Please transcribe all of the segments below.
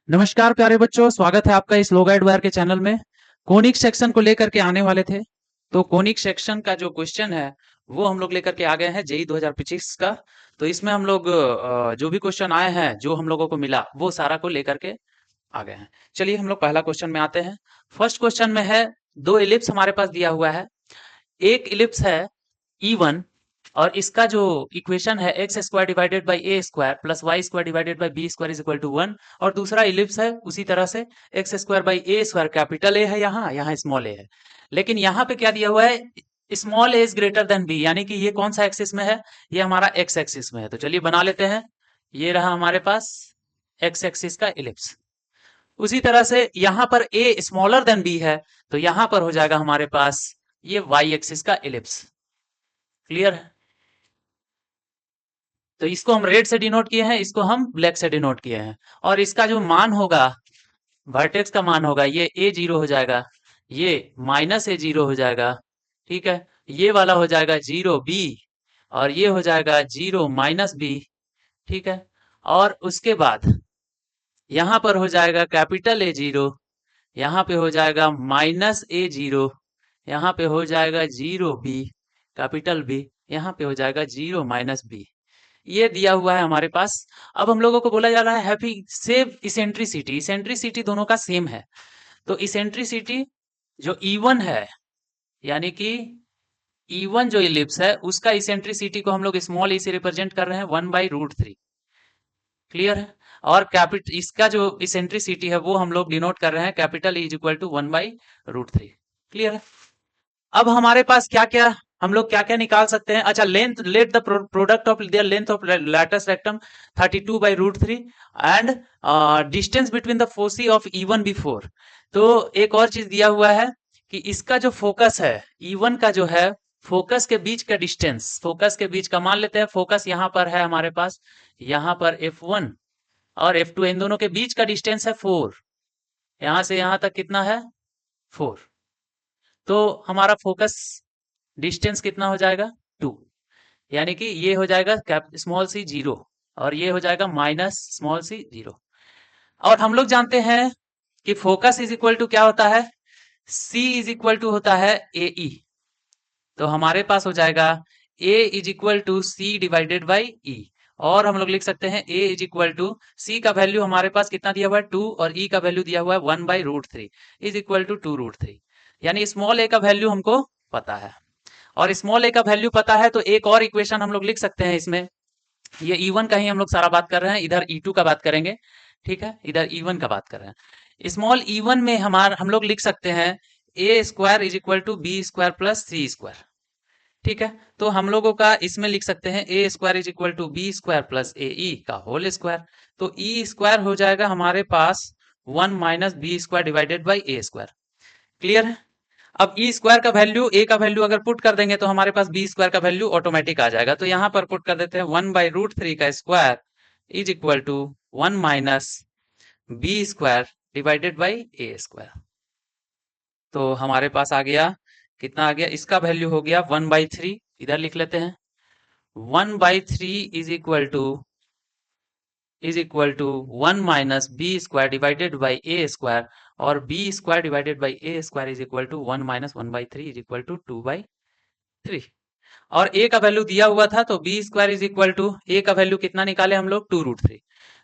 नमस्कार प्यारे बच्चों, स्वागत है आपका इस लोगाइड वायर के चैनल में। कोनिक सेक्शन को लेकर के आने वाले थे। तो कोनिक सेक्शन का जो क्वेश्चन है वो हम लोग लेकर के आ गए हैं जेई 2025 का। तो इसमें हम लोग जो भी क्वेश्चन आए हैं, जो हम लोगों को मिला, वो सारा को लेकर के आ गए हैं। चलिए हम लोग पहला क्वेश्चन में आते हैं। फर्स्ट क्वेश्चन में है, दो इलिप्स हमारे पास दिया हुआ है। एक इलिप्स है E1 और इसका जो इक्वेशन है x square divided by A square plus Y square divided by b square is equal to 1। और दूसरा इलिप्स है उसी तरह से x square by A square, capital A है, यहाँ यहाँ स्मॉल ए है। लेकिन यहाँ पे क्या दिया हुआ है, small a is greater than b, यानी कि ये कौन सा एक्सिस में है, ये हमारा एक्स एक्सिस में है। तो चलिए बना लेते हैं। ये रहा हमारे पास एक्स एक्सिस का इलिप्स। उसी तरह से यहाँ पर ए स्मॉलर देन बी है, तो यहाँ पर हो जाएगा हमारे पास ये वाई एक्सिस का इलिप्स। क्लियर है? तो इसको हम रेड से डिनोट किए हैं, इसको हम ब्लैक से डिनोट किए हैं। और इसका जो मान होगा, वर्टेक्स का मान होगा, ये ए जीरो हो जाएगा, ये माइनस ए जीरो हो जाएगा, ठीक है। ये वाला हो जाएगा जीरो बी, और ये हो जाएगा जीरो माइनस बी, ठीक है। और उसके बाद यहाँ पर हो जाएगा कैपिटल ए जीरो, यहाँ पे हो जाएगा माइनस ए जीरो, यहाँ पे हो जाएगा जीरो बी कैपिटल बी, यहाँ पे हो जाएगा जीरो माइनस बी। ये दिया हुआ है हमारे पास। अब हम लोगों को बोला जा रहा है हैप्पी सेव इसेंट्रिसिटी। इसेंट्रिसिटी दोनों का सेम है। तो इसेंट्रिसिटी जो E1 है, यानी कि E1 जो इलिप्स है, उसका इसेंट्रिसिटी को हम लोग स्मॉल ई से रिप्रेजेंट कर रहे हैं 1/√3। क्लियर है? और कैपिटल इसका जो इसेंट्रिसिटी है वो हम लोग डिनोट कर रहे हैं capital E is equal to 1/√3। Clear है? अब हमारे पास क्या क्या, हम लोग क्या क्या निकाल सकते हैं। अच्छा, length, let the product of their length of latus rectum 32/√3 and distance between the foci of E1 B4। तो एक और चीज दिया हुआ है कि इसका जो फोकस है, E1 का जो है, फोकस के बीच का डिस्टेंस, फोकस के बीच का मान लेते हैं, फोकस यहाँ पर है हमारे पास, यहाँ पर F1 और F2, इन दोनों के बीच का डिस्टेंस है 4। यहाँ से यहाँ तक कितना है, 4। तो हमारा फोकस डिस्टेंस कितना हो जाएगा, 2। यानी कि ये हो जाएगा कैप स्मॉल सी जीरो, और ये हो जाएगा माइनस स्मॉल सी जीरो। और हम लोग जानते हैं कि फोकस इज इक्वल टू क्या होता है, C इज इक्वल टू होता है AE। तो हमारे पास हो जाएगा A is equal to C divided by E। और हम लोग लिख सकते हैं A is equal to C का वैल्यू हमारे पास कितना दिया हुआ है, 2, और E का वैल्यू दिया हुआ है 1/√3 इज इक्वल टू 2√3। यानी स्मॉल a का वैल्यू हमको पता है। और स्मॉल a का वैल्यू पता है तो एक और इक्वेशन हम लोग लिख सकते हैं इसमें। ये E1 का ही हम लोग सारा बात कर रहे हैं, इधर E2 का बात करेंगे, ठीक है। इधर E1 का बात कर रहे हैं। स्मॉल E1 में हम लोग लिख सकते हैं A square is equal to B square plus C square, ठीक है। तो हम लोगों का इसमें लिख सकते हैं A square is equal to B square plus A E का होल स्क्वायर। तो ई स्क्वायर हो जाएगा हमारे पास 1 minus B square divided by A square. Clear है? अब ई स्क्वायर का वैल्यू, ए का वैल्यू अगर पुट कर देंगे तो हमारे पास बी स्क्वायर का वैल्यू ऑटोमेटिक आ जाएगा। तो यहाँ पर पुट कर देते हैं 1/√3 का square is equal to 1 minus B square divided by A square. तो हमारे पास आ गया, कितना आ गया, इसका वैल्यू हो गया 1/3। इधर लिख लेते हैं 1/3 is equal to 1 minus B square divided by A square, और B square divided by A square is equal to 1 minus 1/3 is equal to 2/3। और ए का वैल्यू दिया हुआ था, तो B square is equal to, ए का वैल्यू कितना निकाले हम लोग, 2√3।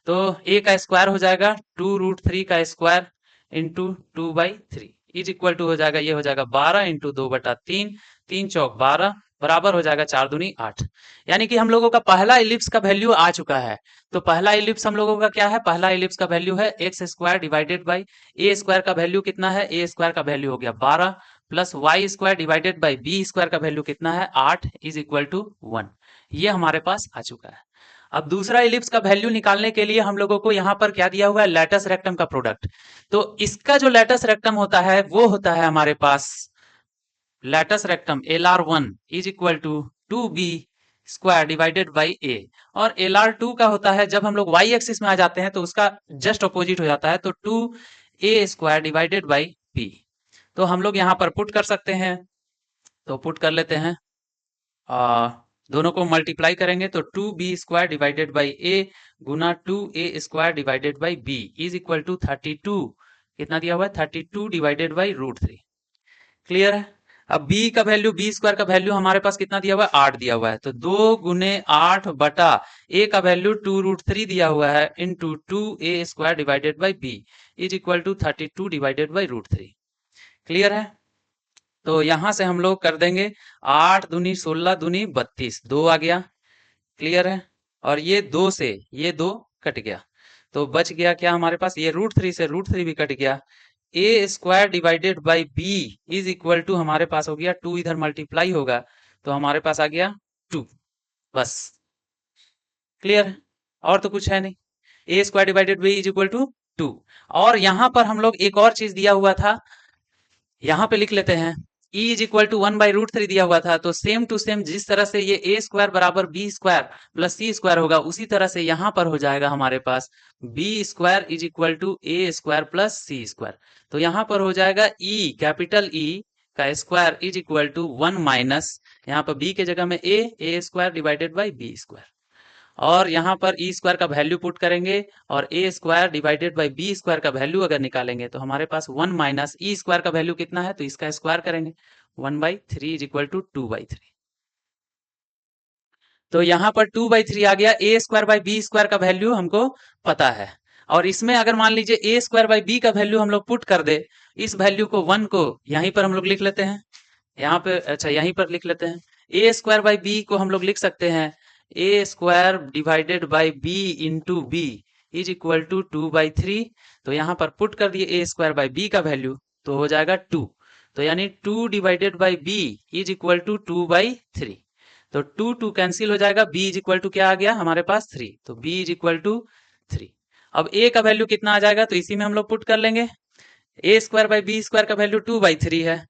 तो ए का स्क्वायर हो जाएगा 2√3 का square into 2/3 is equal to हो जाएगा, ये हो जाएगा 12 इंटू 2/3, 3 चौक 12 बराबर हो जाएगा 4 दूनी 8। यानी कि हम लोगों का पहला इलिप्स का वैल्यू आ चुका है। तो पहला इलिप्स हम लोगों का क्या है, पहला इलिप्स का वैल्यू है x square divided by A square का वैल्यू कितना है, ए स्क्वायर का वैल्यू हो गया 12 plus Y square divided by b square का वैल्यू कितना है, 8 इज इक्वल टू 1। ये हमारे पास आ चुका है। अब दूसरा इलिप्स का वैल्यू निकालने के लिए हम लोगों को यहाँ पर क्या दिया हुआ है, लैटस रेक्टम का प्रोडक्ट। तो इसका जो लैटस रेक्टम होता है वो होता है हमारे पास latus rectum LR1 is equal to 2b square divided by A. और LR2 का होता है, जब हम लोग y एक्सिस में आ जाते हैं तो उसका जस्ट अपोजिट हो जाता है, तो 2a square divided by b। तो हम लोग यहाँ पर पुट कर सकते हैं, तो पुट कर लेते हैं। दोनों को मल्टीप्लाई करेंगे तो 2b² डिवाइडेड बाई ए गुना 2a² divided by b is equal to 32। कितना दिया हुआ है? 32 डिवाइडेड बाई √3। क्लियर है? अब b का वैल्यू, b² का वैल्यू हमारे पास कितना दिया हुआ है? 8 दिया हुआ है, तो 2 गुने 8 बटा a का वैल्यू 2√3 दिया हुआ है into 2a² divided by b is equal to 32 divided by √3। Clear है? तो यहां से हम लोग कर देंगे 8 दूनी 16 दूनी 32, 2 आ गया। क्लियर है? और ये 2 से ये 2 कट गया, तो बच गया क्या हमारे पास? ये √3 से √3 भी कट गया। a² divided by b is equal to हमारे पास हो गया 2, इधर मल्टीप्लाई होगा तो हमारे पास आ गया 2। बस। क्लियर है? और तो कुछ है नहीं। a² divided by is equal to 2। और यहां पर हम लोग एक और चीज दिया हुआ था, यहाँ पे लिख लेते हैं। e इज इक्वल टू 1/√3 दिया हुआ था, तो सेम टू सेम जिस तरह से ये a² बराबर b² प्लस c² होगा, उसी तरह से यहाँ पर हो जाएगा हमारे पास b² is equal to a² plus c²। तो यहाँ पर हो जाएगा e, कैपिटल E का square is equal to 1 minus, यहाँ पर b के जगह में a² डिवाइडेड बाई b²। और यहाँ पर e² का वैल्यू पुट करेंगे और a² डिवाइडेड बाई b² का वैल्यू अगर निकालेंगे तो हमारे पास 1 माइनस e² का वैल्यू कितना है, तो इसका स्क्वायर करेंगे 1/3 इज इक्वल टू 2/3। तो यहाँ पर 2/3 आ गया। a² बाई b² का वैल्यू हमको पता है, और इसमें अगर मान लीजिए a² बाई b का वैल्यू हम लोग पुट कर दे, इस वैल्यू को 1 को यहीं पर हम लोग लिख लेते हैं, यहाँ पे अच्छा यहीं पर लिख लेते हैं। a² बाई b को हम लोग लिख सकते हैं a² divided by b into b is equal to 2/3। तो यहाँ पर पुट कर दिए a² बाई b का वैल्यू, तो हो जाएगा 2। तो यानी 2 divided by b is equal to 2/3। तो 2 2 कैंसिल हो जाएगा, b इज इक्वल टू क्या आ गया हमारे पास 3, तो b इज इक्वल टू 3। अब a का वैल्यू कितना आ जाएगा, तो इसी में हम लोग पुट कर लेंगे। a² बाई b² का वैल्यू 2/3 है,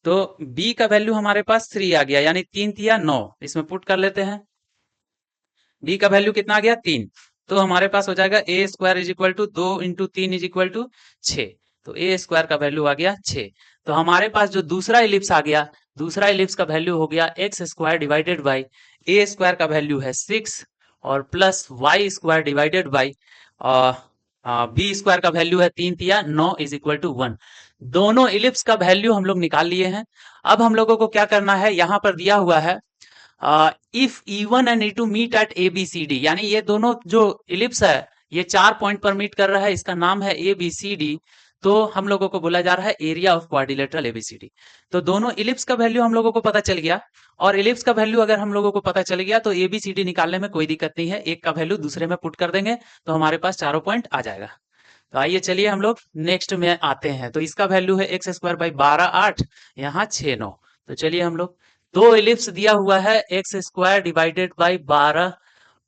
तो b का वैल्यू हमारे पास 3 आ गया, यानी 3 तिया 9, इसमें पुट कर लेते हैं। b का वैल्यू कितना आ गया? 3। तो हमारे पास हो जाएगा a² is equal to 2 into 3 is equal to 6। तो a² का वैल्यू आ गया 6। तो हमारे पास जो दूसरा इलिप्स आ गया, दूसरा इलिप्स का वैल्यू हो गया x² डिवाइडेड बाई a² का वैल्यू है 6 और plus y² divided by b² का वैल्यू है 3 तिया 9 इज इक्वल टू 1। दोनों इलिप्स का वैल्यू हम लोग निकाल लिए हैं। अब हम लोगों को क्या करना है, यहाँ पर दिया हुआ है if E1 and E2 meet at ABCD, यानी ये दोनों जो इलिप्स है ये 4 पॉइंट पर मीट कर रहा है, इसका नाम है ABCD। तो हम लोगों को बोला जा रहा है एरिया ऑफ क्वाड्रिलेटरल ABCD। तो दोनों इलिप्स का वैल्यू हम लोगों को पता चल गया, और इलिप्स का वैल्यू अगर हम लोगों को पता चल गया तो ABCD निकालने में कोई दिक्कत नहीं है, एक का वैल्यू दूसरे में पुट कर देंगे तो हमारे पास चारों पॉइंट आ जाएगा। तो आइए चलिए हम लोग नेक्स्ट में आते हैं। तो इसका वैल्यू है x² बाई 12 8, यहाँ 6 9। तो चलिए हम लोग, दो इलिप्स दिया हुआ है, x² divided by 12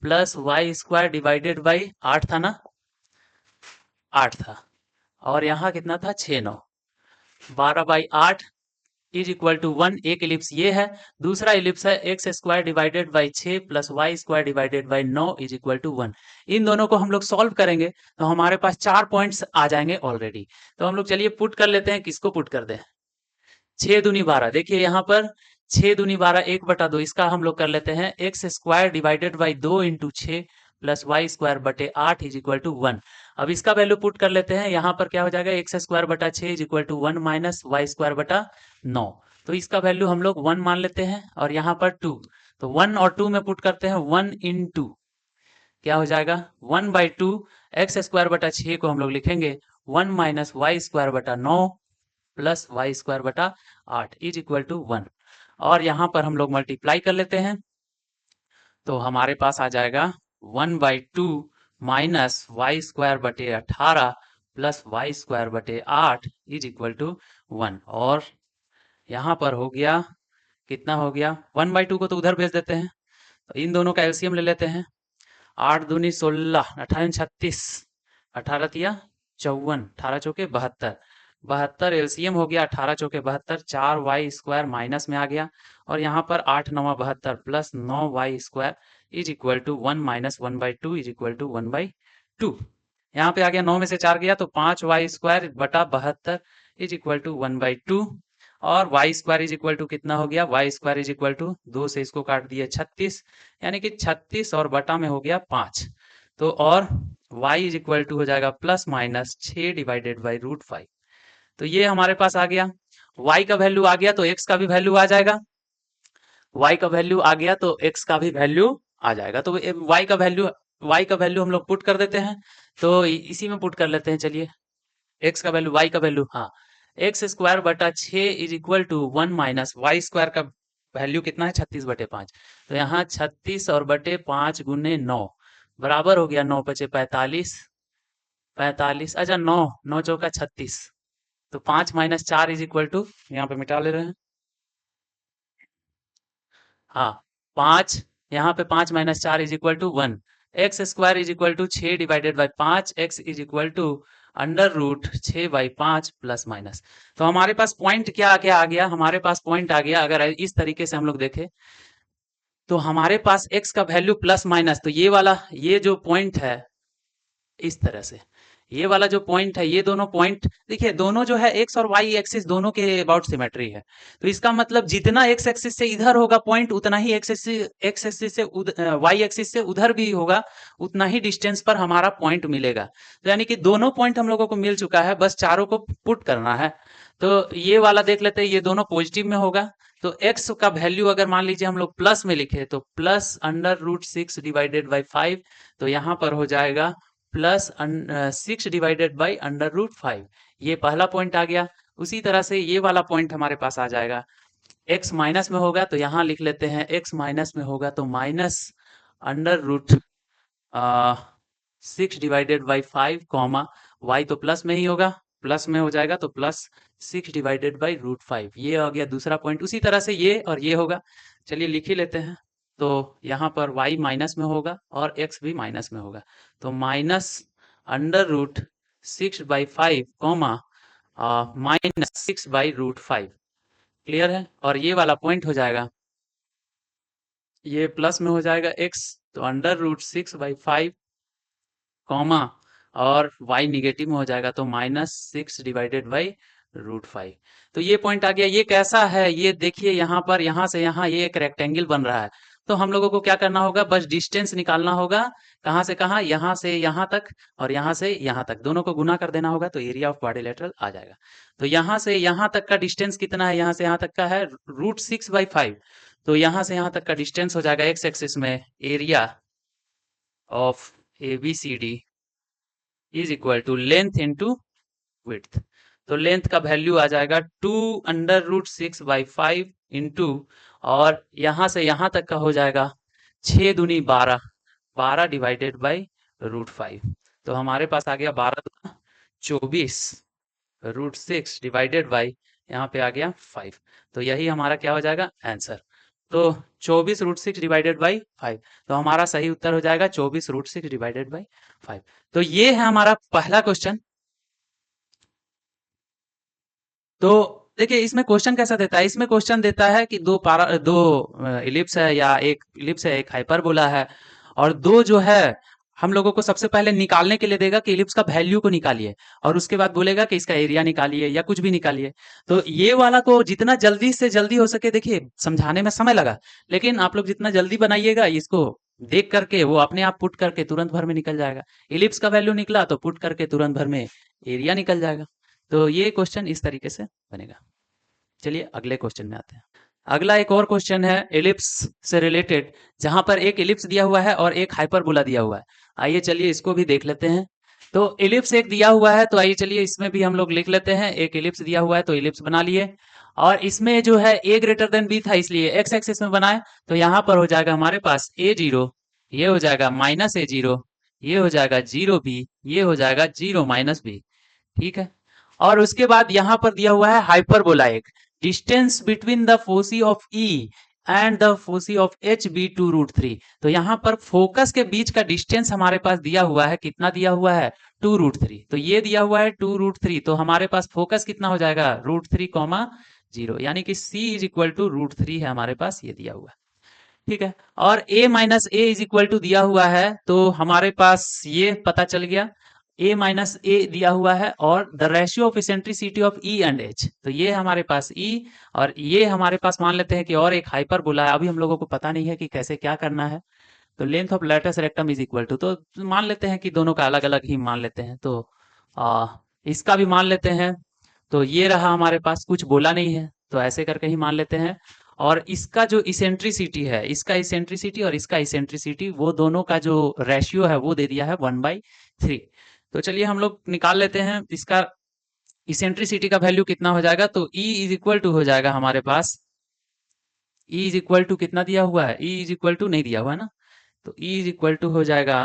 plus y² divided by 8 था ना, 8 था, और यहाँ कितना था 6 9। 12/8 इज इक्वल टू 1, एक इलिप्स ये है। दूसरा इलिप्स है x² divided by 6 plus y² divided by 9 is equal to 1। इन दोनों को हम लोग सॉल्व करेंगे तो हमारे पास 4 पॉइंट्स आ जाएंगे ऑलरेडी। तो हम लोग चलिए पुट कर लेते हैं, किसको पुट कर दें? 6 दूनी 12, देखिए यहाँ पर 6 दूनी 12 1/2, इसका हम लोग कर लेते हैं x² divided by 2 into 6 plus y² बटे 8 इज इक्वल टू 1। अब इसका वैल्यू पुट कर लेते हैं, यहाँ पर क्या हो जाएगा x² बटा 6 is equal to 1 minus y² बटा 9। तो इसका वैल्यू हम लोग 1 मान लेते हैं, और यहाँ पर 2, तो 1 और 2 में पुट करते हैं, 1 इंटू क्या हो जाएगा 1/2, x² बटा 6 को हम लोग लिखेंगे 1 माइनस y² बटा 9 प्लस y² बटा 8 इज इक्वल टू 1। और यहाँ पर हम लोग मल्टीप्लाई कर लेते हैं, तो हमारे पास आ जाएगा 1/2 माइनस y² बटे 18 प्लस y² बटे 8 इज इक्वल टू 1। और यहाँ पर हो गया, कितना हो गया, 1/2 को तो उधर भेज देते हैं, तो इन दोनों का एलसीएम ले लेते हैं। 8 दूनी 16, 18 36, 18 तिया 54, 18 चौके 72, 72 एलसीएम हो गया, 18 चौके 72, 4y² माइनस में आ गया, और यहाँ पर 8 9 72 plus 9y² is equal to 1 minus 1/2 is equal to 1/2। यहाँ पे आ गया, 9 में से 4 गया तो 5y² बटा 72 इज इक्वल टू 1/2। और y square is equal to कितना हो गया, y square is equal to 2 से इसको काट दिया 36, यानी कि 36 और बटा में हो गया 5। तो और y इज इक्वल टू हो जाएगा plus minus 6 divided by root 5। तो ये हमारे पास आ गया, y का वैल्यू आ गया तो x का भी वैल्यू आ जाएगा, y का वैल्यू आ गया तो x का भी वैल्यू आ जाएगा। तो y का वैल्यू हम लोग पुट कर देते हैं, तो इसी में पुट कर लेते हैं। चलिए x का वैल्यू, y का वैल्यू, हाँ, एक्स स्क्वायर बटा 6 is equal to 1 minus y square का वैल्यू कितना है, 36/5। तो यहाँ 36 और बटे 5 गुने 9 बराबर हो गया 9 पचे 45, 45, अच्छा 9, 9 चौका 36, तो 5 माइनस 4 इज इक्वल टू, यहाँ पे मिटा ले रहे हैं, हाँ 5, यहाँ पे 5 minus 4 is equal to 1। X square is equal to 6 divided by 5, x is equal to under root 6/5 plus minus. तो हमारे पास पॉइंट क्या क्या आ गया, हमारे पास पॉइंट आ गया, अगर इस तरीके से हम लोग देखें तो हमारे पास x का वैल्यू प्लस माइनस, तो ये वाला, ये जो पॉइंट है इस तरह से, ये वाला जो पॉइंट है, ये दोनों पॉइंट देखिए, दोनों जो है एक्स और वाई एक्सिस दोनों के अबाउट सिमेट्री है। तो इसका मतलब जितना एक्स एक्सिस से इधर होगा पॉइंट, उतना ही एक्स एक्सिस से वाई एक्सिस से उधर भी होगा, उतना ही डिस्टेंस पर हमारा पॉइंट मिलेगा। तो यानी कि दोनों पॉइंट हम लोगों को मिल चुका है, बस चारों को पुट करना है। तो ये वाला देख लेते हैं, ये दोनों पॉजिटिव में होगा, तो x का वैल्यू अगर मान लीजिए हम लोग प्लस में लिखे तो plus under root 6 divided by 5, तो यहाँ पर हो जाएगा plus 6 divided by under root 5। ये पहला पॉइंट आ गया। उसी तरह से ये वाला पॉइंट हमारे पास आ जाएगा, x माइनस में होगा तो यहाँ लिख लेते हैं, x माइनस में होगा तो minus under root 6 divided by 5 comma, y तो प्लस में ही होगा, प्लस में हो जाएगा तो प्लस 6 डिवाइडेड बाई रूट 5। ये आ गया दूसरा पॉइंट। उसी तरह से ये और ये होगा, चलिए लिख ही लेते हैं। तो यहाँ पर y माइनस में होगा और x भी माइनस में होगा, तो minus under root 6/5 comma minus 6/√5। Clear है? और ये वाला पॉइंट हो जाएगा, ये प्लस में हो जाएगा x, तो अंडर रूट 6/5 कॉमा और y निगेटिव में हो जाएगा तो -6 डिवाइडेड बाई √5। तो ये पॉइंट आ गया। ये कैसा है, ये देखिए यहाँ पर, यहाँ से यहाँ ये एक रेक्टेंगल बन रहा है। तो हम लोगों को क्या करना होगा, बस डिस्टेंस निकालना होगा, कहाँ से कहाँ, यहाँ से यहाँ तक और यहाँ से यहाँ तक, दोनों को गुना कर देना होगा तो एरिया ऑफ क्वाड्रिलेटरल आ जाएगा। तो यहाँ से यहाँ तक का डिस्टेंस कितना है, यहाँ से यहाँ तक का है √6/5, तो यहाँ से यहाँ तक का डिस्टेंस हो जाएगा x एक्सिस में area of ABCD is equal to length into width. तो लेंथ का वैल्यू आ जाएगा 2 अंडर रूट 6/5 इंटू, और यहाँ से यहाँ तक का हो जाएगा 6 दूनी 12, 12 डिवाइडेड बाई √5। तो हमारे पास आ गया 12 24 √6 डिवाइडेड बाई, यहाँ पे आ गया 5। तो यही हमारा क्या हो जाएगा, आंसर। तो 24 √6 डिवाइडेड बाई 5, तो हमारा सही उत्तर हो जाएगा 24 √6 डिवाइडेड बाई 5। तो ये है हमारा पहला क्वेश्चन। तो देखिए इसमें क्वेश्चन कैसा देता है, इसमें क्वेश्चन देता है कि दो इलिप्स है, या एक इलिप्स है, एक हाइपरबोला है, और दो जो है हम लोगों को सबसे पहले निकालने के लिए देगा कि इलिप्स का वैल्यू को निकालिए, और उसके बाद बोलेगा कि इसका एरिया निकालिए या कुछ भी निकालिए। तो ये वाला को जितना जल्दी से जल्दी हो सके, देखिए समझाने में समय लगा, लेकिन आप लोग जितना जल्दी बनाइएगा इसको देख करके, वो अपने आप पुट करके तुरंत भर में निकल जाएगा। इलिप्स का वैल्यू निकला तो पुट करके तुरंत भर में एरिया निकल जाएगा। तो ये क्वेश्चन इस तरीके से बनेगा। चलिए अगले क्वेश्चन में आते हैं। अगला एक और क्वेश्चन है एलिप्स से रिलेटेड, जहां पर एक एलिप्स दिया हुआ है और एक हाइपरबोला दिया हुआ है। आइए चलिए इसको भी देख लेते हैं। तो एलिप्स एक दिया हुआ है, तो आइए चलिए इसमें भी हम लोग लिख लेते हैं। एक एलिप्स दिया हुआ है तो एलिप्स बना लिए, और इसमें जो है a ग्रेटर देन b था, इसलिए x एक्सिस में बनाए। तो यहाँ पर हो जाएगा हमारे पास a0, ये हो जाएगा -a0, ये हो जाएगा 0b, ये हो जाएगा 0 -b। ठीक है। और उसके बाद यहाँ पर दिया हुआ है हाइपरबोला, एक distance between the foci of E and the foci of HB to √3। तो यहाँ पर फोकस के बीच का डिस्टेंस हमारे पास दिया हुआ है, कितना दिया हुआ है, 2√3। तो ये दिया हुआ है 2√3, तो हमारे पास फोकस कितना हो जाएगा, √3, 0, यानी कि C इज इक्वल टू √3 है हमारे पास, ये दिया हुआ है। ठीक है। और a - a is equal to दिया हुआ है, तो हमारे पास ये पता चल गया। ए माइनस ए दिया हुआ है और the ratio of eccentricity of E and H, तो ये हमारे पास ई और ये हमारे पास मान लेते हैं कि और एक हाइपरबोला है। अभी हम लोगों को पता नहीं है कि कैसे क्या करना है। तो length of latus rectum is equal to, तो मान लेते हैं कि दोनों का अलग अलग ही मान लेते हैं। तो आ, इसका भी मान लेते हैं। तो ये रहा हमारे पास, कुछ बोला नहीं है तो ऐसे करके ही मान लेते हैं। और इसका जो इसेंट्रिसिटी है, इसका इसेंट्रिसिटी और इसका इसेंट्रिसिटी, वो दोनों का जो रेशियो है वो दे दिया है 1/3। तो चलिए हम लोग निकाल लेते हैं इसका इसेंट्रिसिटी का वैल्यू कितना हो जाएगा। तो E इज इक्वल टू हो जाएगा हमारे पास, E इज इक्वल टू कितना दिया हुआ है, E इज इक्वल टू नहीं दिया हुआ है ना, तो E इज इक्वल टू हो जाएगा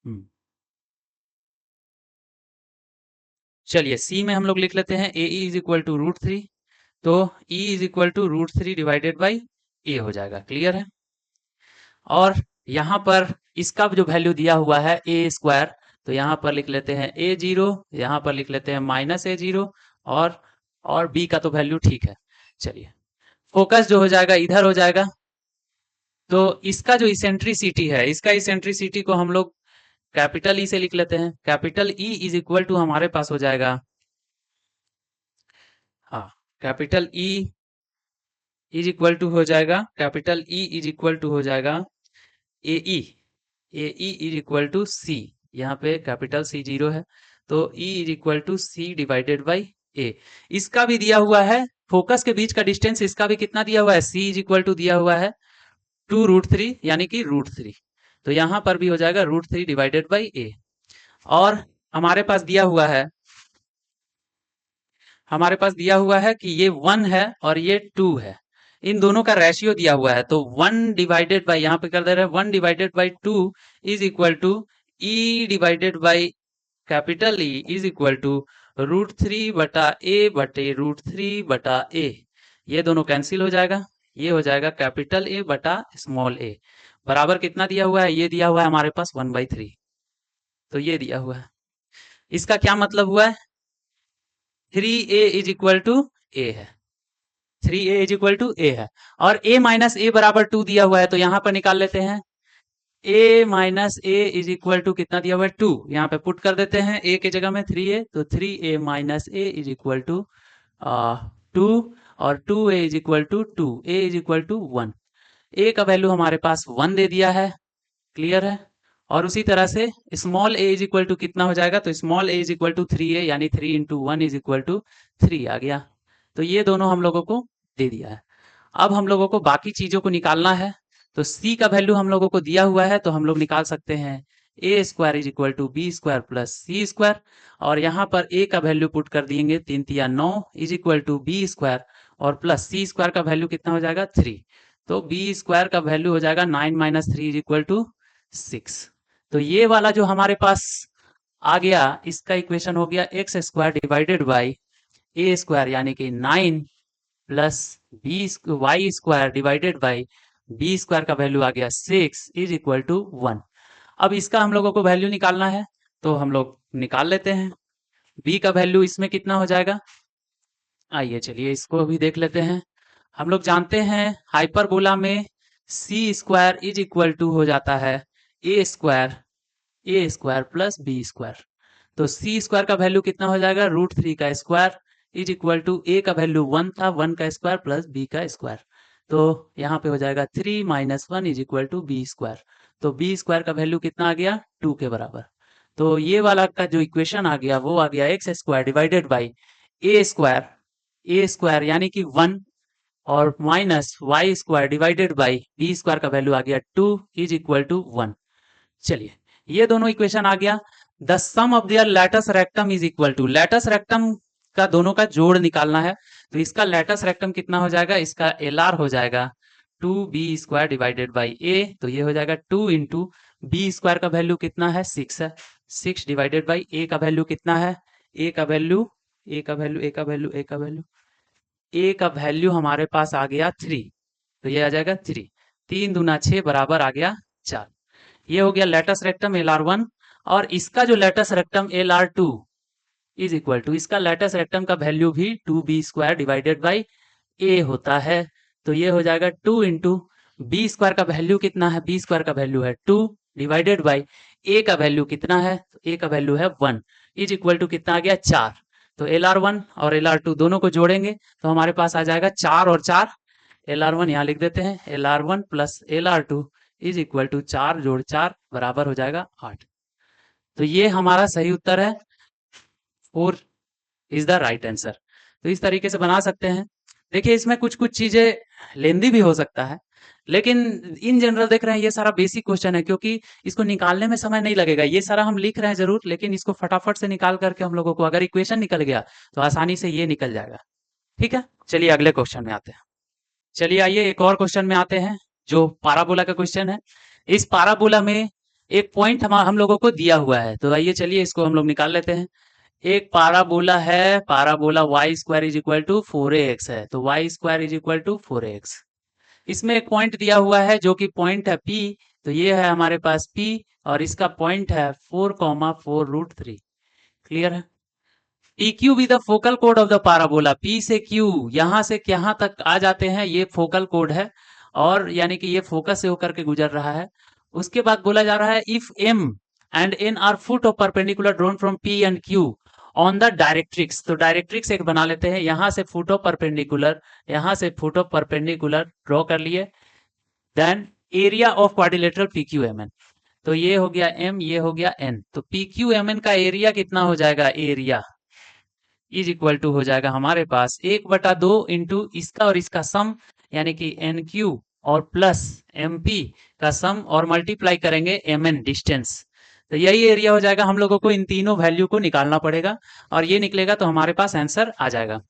हम्म, चलिए सी में हम लोग लिख लेते हैं ए इज इक्वल टू √3। तो E is equal to √3 divided by A हो जाएगा। क्लियर है। और यहाँ पर इसका जो वैल्यू दिया हुआ है ए स्क्वायर, तो यहाँ पर लिख लेते हैं A0, यहाँ पर लिख लेते हैं -A0, और बी का तो वैल्यू ठीक है। चलिए फोकस जो हो जाएगा इधर हो जाएगा। तो इसका जो इसेंट्रिसिटी है, इसका इसेंट्रिसिटी को हम लोग कैपिटल ई से लिख लेते हैं। Capital E is equal to हमारे पास हो जाएगा, हाँ, capital E is equal to हो जाएगा, capital E is equal to हो जाएगा A E, A E is equal to C, यहाँ पे कैपिटल सी 0 है, तो E is equal to C divided by A. इसका भी दिया हुआ है, फोकस के बीच का डिस्टेंस इसका भी कितना दिया हुआ है, सी इज इक्वल टू दिया हुआ है 2√3, यानी कि √3। तो यहाँ पर भी हो जाएगा √3 डिवाइडेड बाई ए। और हमारे पास दिया हुआ है, हमारे पास दिया हुआ है कि ये 1 है और ये 2 है, इन दोनों का रेशियो दिया हुआ है। तो 1 डिवाइडेड बाई, यहाँ पे कर दे रहे हैं 1 divided by 2 is equal to e divided by capital E is equal to √3 बटा ए बटे √3 बटा ए। ये दोनों कैंसिल हो जाएगा, ये हो जाएगा कैपिटल ए बटा स्मॉल ए, बराबर कितना दिया हुआ है, ये दिया हुआ है हमारे पास 1/3। तो ये दिया हुआ है, इसका क्या मतलब हुआ है, 3a इज इक्वल टू ए है, 3a इज इक्वल टू ए है। और a माइनस ए बराबर 2 दिया हुआ है, तो यहाँ पर निकाल लेते हैं a minus a is equal to कितना दिया हुआ है 2, यहाँ पे पुट कर देते हैं a के जगह में 3a, तो 3a minus a is equal to 2, और 2a is equal to 2, a is equal to 1। a का वैल्यू हमारे पास 1 दे दिया है। क्लियर है। और उसी तरह से small a is equal to कितना हो जाएगा, तो small a is equal to 3a, यानी 3 इंटू 1 इज इक्वल टू 3 आ गया। तो ये दोनों हम लोगों को दे दिया है। अब हम लोगों को बाकी चीजों को निकालना है। तो c का वैल्यू हम लोगों को दिया हुआ है, तो हम लोग निकाल सकते हैं a square is equal to B square plus C square. और यहाँ पर a का वैल्यू पुट कर देंगे 3 तिया 9 is equal to B square, और प्लस सी स्क्वायर का वैल्यू कितना हो जाएगा 3। तो बी स्क्वायर का वैल्यू हो जाएगा 9 माइनस 3 इज इक्वल टू 6। तो ये वाला जो हमारे पास आ गया, इसका इक्वेशन हो गया x square divided by A square, यानी कि 9 plus b y square divided by b square का वैल्यू आ गया 6 इज इक्वल टू 1। अब इसका हम लोगों को वैल्यू निकालना है, तो हम लोग निकाल लेते हैं। बी का वैल्यू इसमें कितना हो जाएगा, आइए चलिए इसको भी देख लेते हैं। हम लोग जानते हैं हाइपरबोला में सी स्क्वायर इज इक्वल टू हो जाता है a square plus b square. तो सी स्क्वायर का वैल्यू कितना हो जाएगा, √3 का स्क्वायर इज इक्वल टू ए का वैल्यू 1 था, 1 का स्क्वायर प्लस बी का स्क्वायर। तो यहाँ पे हो जाएगा 3 minus 1 is equal to B square. तो बी स्क्वायर का वैल्यू कितना आ गया, 2 के बराबर। तो ये वाला का जो इक्वेशन आ गया वो आ गया x square divided by A square यानी कि 1, और minus y square divided by b square का वैल्यू आ गया 2 इज इक्वल टू 1। चलिए ये दोनों इक्वेशन आ गया। The sum of their latus rectum is equal to, latus rectum का दोनों का जोड़ निकालना है। तो इसका लैटस रेक्टम कितना हो जाएगा, इसका एलआर हो जाएगा 2b स्क्वायर डिवाइडेड बाई ए। तो ये हो जाएगा 2 इंटू बी स्क्वायर का वैल्यू कितना है 6 है, 6 डिवाइडेड बाई ए का वैल्यू कितना है, ए का वैल्यू ए का वैल्यू ए का वैल्यू ए का वैल्यू ए का वैल्यू हमारे पास आ गया 3। तो ये आ जाएगा 3, 3 दूना 6 बराबर आ गया 4। ये हो गया लेटस रेक्टम LR1। और इसका जो latus rectum LR2 is equal to, इसका लेटस रेक्टम का वैल्यू भी 2b स्क्वायर डिवाइडेड बाई ए होता है। तो ये हो जाएगा 2 इंटू बी स्क्वायर का वैल्यू कितना है, बी स्क्वायर का वैल्यू है 2 डिवाइडेड बाई ए का वैल्यू कितना है, तो ए का वैल्यू है 1 इज इक्वल टू कितना आ गया 4। तो LR1 और LR2 दोनों को जोड़ेंगे तो हमारे पास आ जाएगा 4 और 4, LR1 यहाँ लिख देते हैं, LR1 plus LR2 is equal to 4 जोड़ 4 बराबर हो जाएगा 8। तो ये हमारा सही उत्तर है, 4 इज द राइट आंसर। तो इस तरीके से बना सकते हैं। देखिए इसमें कुछ कुछ चीजें लेंदी भी हो सकता है, लेकिन इन जनरल देख रहे हैं ये सारा बेसिक क्वेश्चन है, क्योंकि इसको निकालने में समय नहीं लगेगा। ये सारा हम लिख रहे हैं जरूर, लेकिन इसको फटाफट से निकाल करके हम लोगों को अगर इक्वेशन निकल गया तो आसानी से ये निकल जाएगा। ठीक है, चलिए अगले क्वेश्चन में आते हैं। चलिए आइए एक और क्वेश्चन में आते हैं जो पाराबोला का क्वेश्चन है। इस पाराबोला में एक पॉइंट हम लोगों को दिया हुआ है, तो आइए चलिए इसको हम लोग निकाल लेते हैं। एक पाराबोला है, parabola y square is equal to 4ax है, तो y square is equal to 4ax। इसमें एक पॉइंट दिया हुआ है जो कि पॉइंट है P, तो ये है हमारे पास P और इसका पॉइंट है 4,4√3। क्लियर है? PQ भी the focal code of the parabola, P से Q यहां से कहां तक आ जाते हैं, ये फोकल कोड है, और यानी कि ये फोकस से होकर के गुजर रहा है। उसके बाद बोला जा रहा है if M and N are foot of perpendicular drawn from P and Q on the directrix. तो डायरेक्ट्रिक्स एक बना लेते हैं, यहां से फुट ऑफ परपेंडिकुलर, यहां से फुट ऑफ परपेंडिकुलर ड्रॉ कर लिए। Then area of quadrilateral PQMN, तो ये हो गया M, ये हो गया N, तो PQMN का एरिया कितना हो जाएगा, एरिया इज इक्वल टू हो जाएगा हमारे पास 1/2 इंटू इसका और इसका सम, यानी कि NQ और प्लस MP का सम और मल्टीप्लाई करेंगे MN डिस्टेंस। तो यही एरिया हो जाएगा। हम लोगों को इन तीनों वैल्यू को निकालना पड़ेगा और ये निकलेगा तो हमारे पास आंसर आ जाएगा।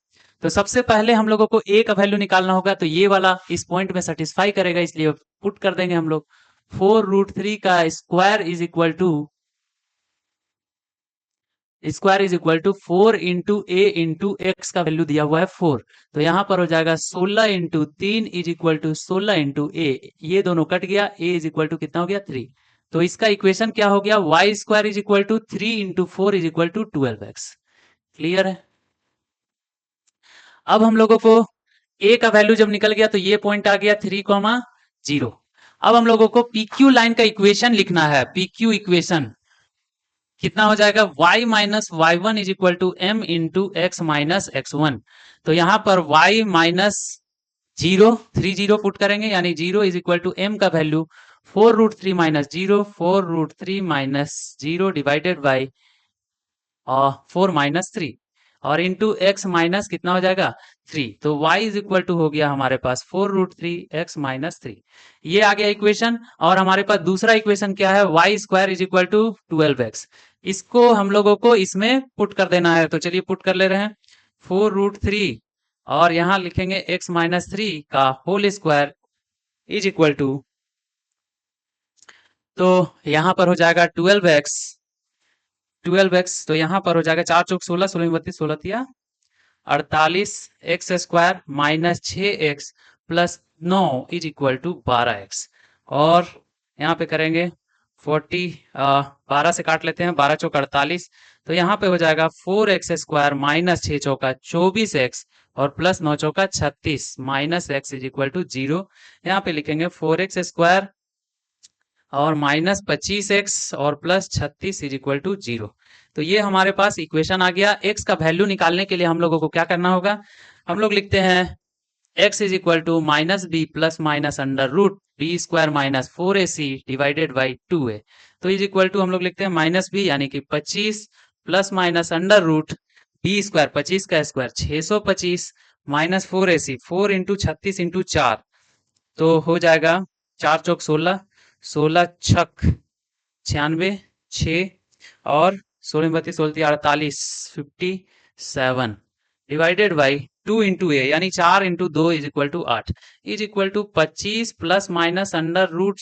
तो सबसे पहले हम लोगों को ए का वैल्यू निकालना होगा, तो ये वाला इस पॉइंट में सेटिस्फाई करेगा, इसलिए पुट कर देंगे हम लोग। 4√3 का square is equal to 4 into a into x का वैल्यू दिया हुआ है 4, तो यहां पर हो जाएगा 16 into 3 is equal to 16 into ए, ये दोनों कट गया, ए इज इक्वल टू कितना हो गया 3। तो इसका इक्वेशन क्या हो गया, y square is equal to 3 into 4 is equal to 12x। Clear है? अब हम लोगों को ए का वैल्यू जब निकल गया तो ये पॉइंट आ गया 3,0। अब हम लोगों को PQ लाइन का इक्वेशन लिखना है। PQ इक्वेशन कितना हो जाएगा, y minus y one is equal to m into x minus x1। तो यहां पर y माइनस 0 पुट करेंगे, यानी 0 इज इक्वल टू एम का value 4√3 minus 0, 4√3 minus 0 divided by 4 minus 3 और इंटू एक्स माइनस कितना हो जाएगा 3। तो y इज इक्वल टू हो गया हमारे पास 4√3 x माइनस 3, ये आ गया इक्वेशन। और हमारे पास दूसरा इक्वेशन क्या है, y square is equal to 12x। इसको हम लोगों को इसमें पुट कर देना है, तो चलिए पुट कर ले रहे हैं। 4√3 और यहां लिखेंगे x माइनस 3 का whole square is equal to, तो यहां पर हो जाएगा 12x, तो यहां पर हो जाएगा 4 चौक 16, 16 32, 16 तिया 48 x square minus 6x plus 9 is equal to 12x। और यहाँ पे करेंगे 12 से काट लेते हैं, 12 चौक 48, तो यहाँ पे हो जाएगा 4x स्क्वायर माइनस 6 चौका 24x और प्लस 9 चौका 36 minus x is equal to 0। यहाँ पे लिखेंगे 4x स्क्वायर और माइनस 25x और प्लस 36 इज इक्वल टू 0। तो ये हमारे पास इक्वेशन आ गया। x का वैल्यू निकालने के लिए हम लोगों को क्या करना होगा, हम लोग लिखते हैं x is equal to minus B plus minus under root B square minus 4ac divided by 2a। तो इज इक्वल टू हम लोग लिखते हैं माइनस बी यानी कि 25 plus minus under root B square 25 का square 625 minus 4ac 4 into 36 into 4, तो हो जाएगा 4 चौक 16, 16 छक 96 6 और 16 32 16 48 57 डिवाइडेड बाई 2 इंटू ए, यानी 4 into 2 is equal to 8 is equal to 25 plus minus under root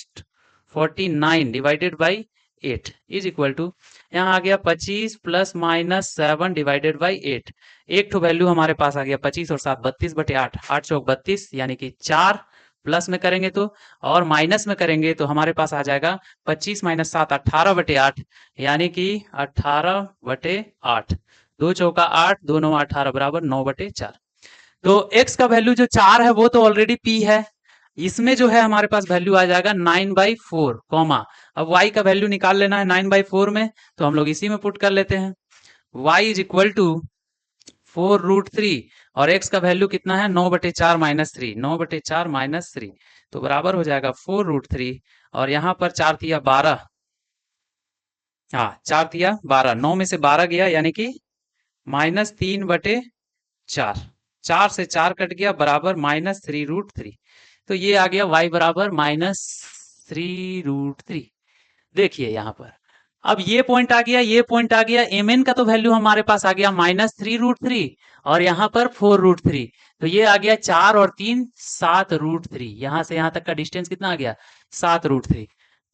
49 divided by 8 is equal to, यहाँ आ गया 25 प्लस माइनस 7 डिवाइडेड बाई 8। एक तो वैल्यू हमारे पास आ गया 25 और 7 32/8, 8 चौक 32 यानी कि 4 प्लस में करेंगे तो, और माइनस में करेंगे तो हमारे पास आ जाएगा 25 माइनस 7 18/8 यानी कि 18/8, 2 चौका 8 2 9 18 बराबर 9/4। तो x का वैल्यू जो 4 है वो तो ऑलरेडी p है, इसमें जो है हमारे पास वैल्यू आ जाएगा 9/4 कॉमा, अब y का वैल्यू निकाल लेना है 9/4 में, तो हम लोग इसी में पुट कर लेते हैं। y इज इक्वल टू 4√3 और x का वैल्यू कितना है 9/4 माइनस 3, 9/4 माइनस 3, तो बराबर हो जाएगा 4√3 और यहाँ पर 4 तिया 12, हाँ 4 तिया 12, 9 में से 12 गया यानी कि -3/4, 4 से 4 कट गया बराबर -3√3, तो ये आ गया y बराबर -3√3। देखिए यहाँ पर अब ये पॉइंट आ गया, ये पॉइंट आ गया, mn का तो वैल्यू हमारे पास आ गया -3√3 और यहाँ पर 4√3, तो ये आ गया 4 और 3 7√3, यहाँ से यहाँ तक का डिस्टेंस कितना आ गया 7√3,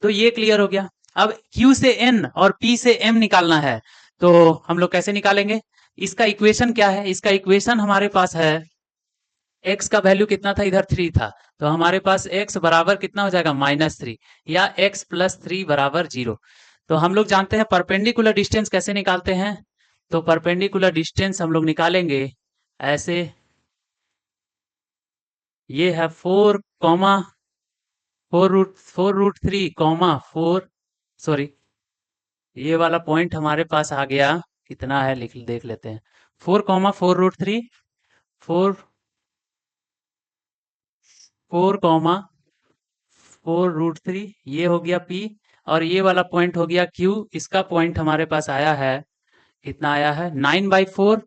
तो ये क्लियर हो गया। अब q से n और p से m निकालना है, तो हम लोग कैसे निकालेंगे? इसका इक्वेशन क्या है? इसका इक्वेशन हमारे पास है x का वैल्यू कितना था, इधर 3 था, तो हमारे पास x बराबर कितना हो जाएगा -3 या x + 3 बराबर 0। तो हम लोग जानते हैं परपेंडिकुलर डिस्टेंस कैसे निकालते हैं, तो परपेंडिकुलर डिस्टेंस हम लोग निकालेंगे ऐसे, ये है 4 4√3 4, सॉरी ये वाला पॉइंट हमारे पास आ गया, कितना है देख लेते हैं, 4, 4√3 4, 4, 4√3 ये हो गया P और ये वाला पॉइंट हो गया Q। इसका पॉइंट हमारे पास आया है, कितना आया है 9/4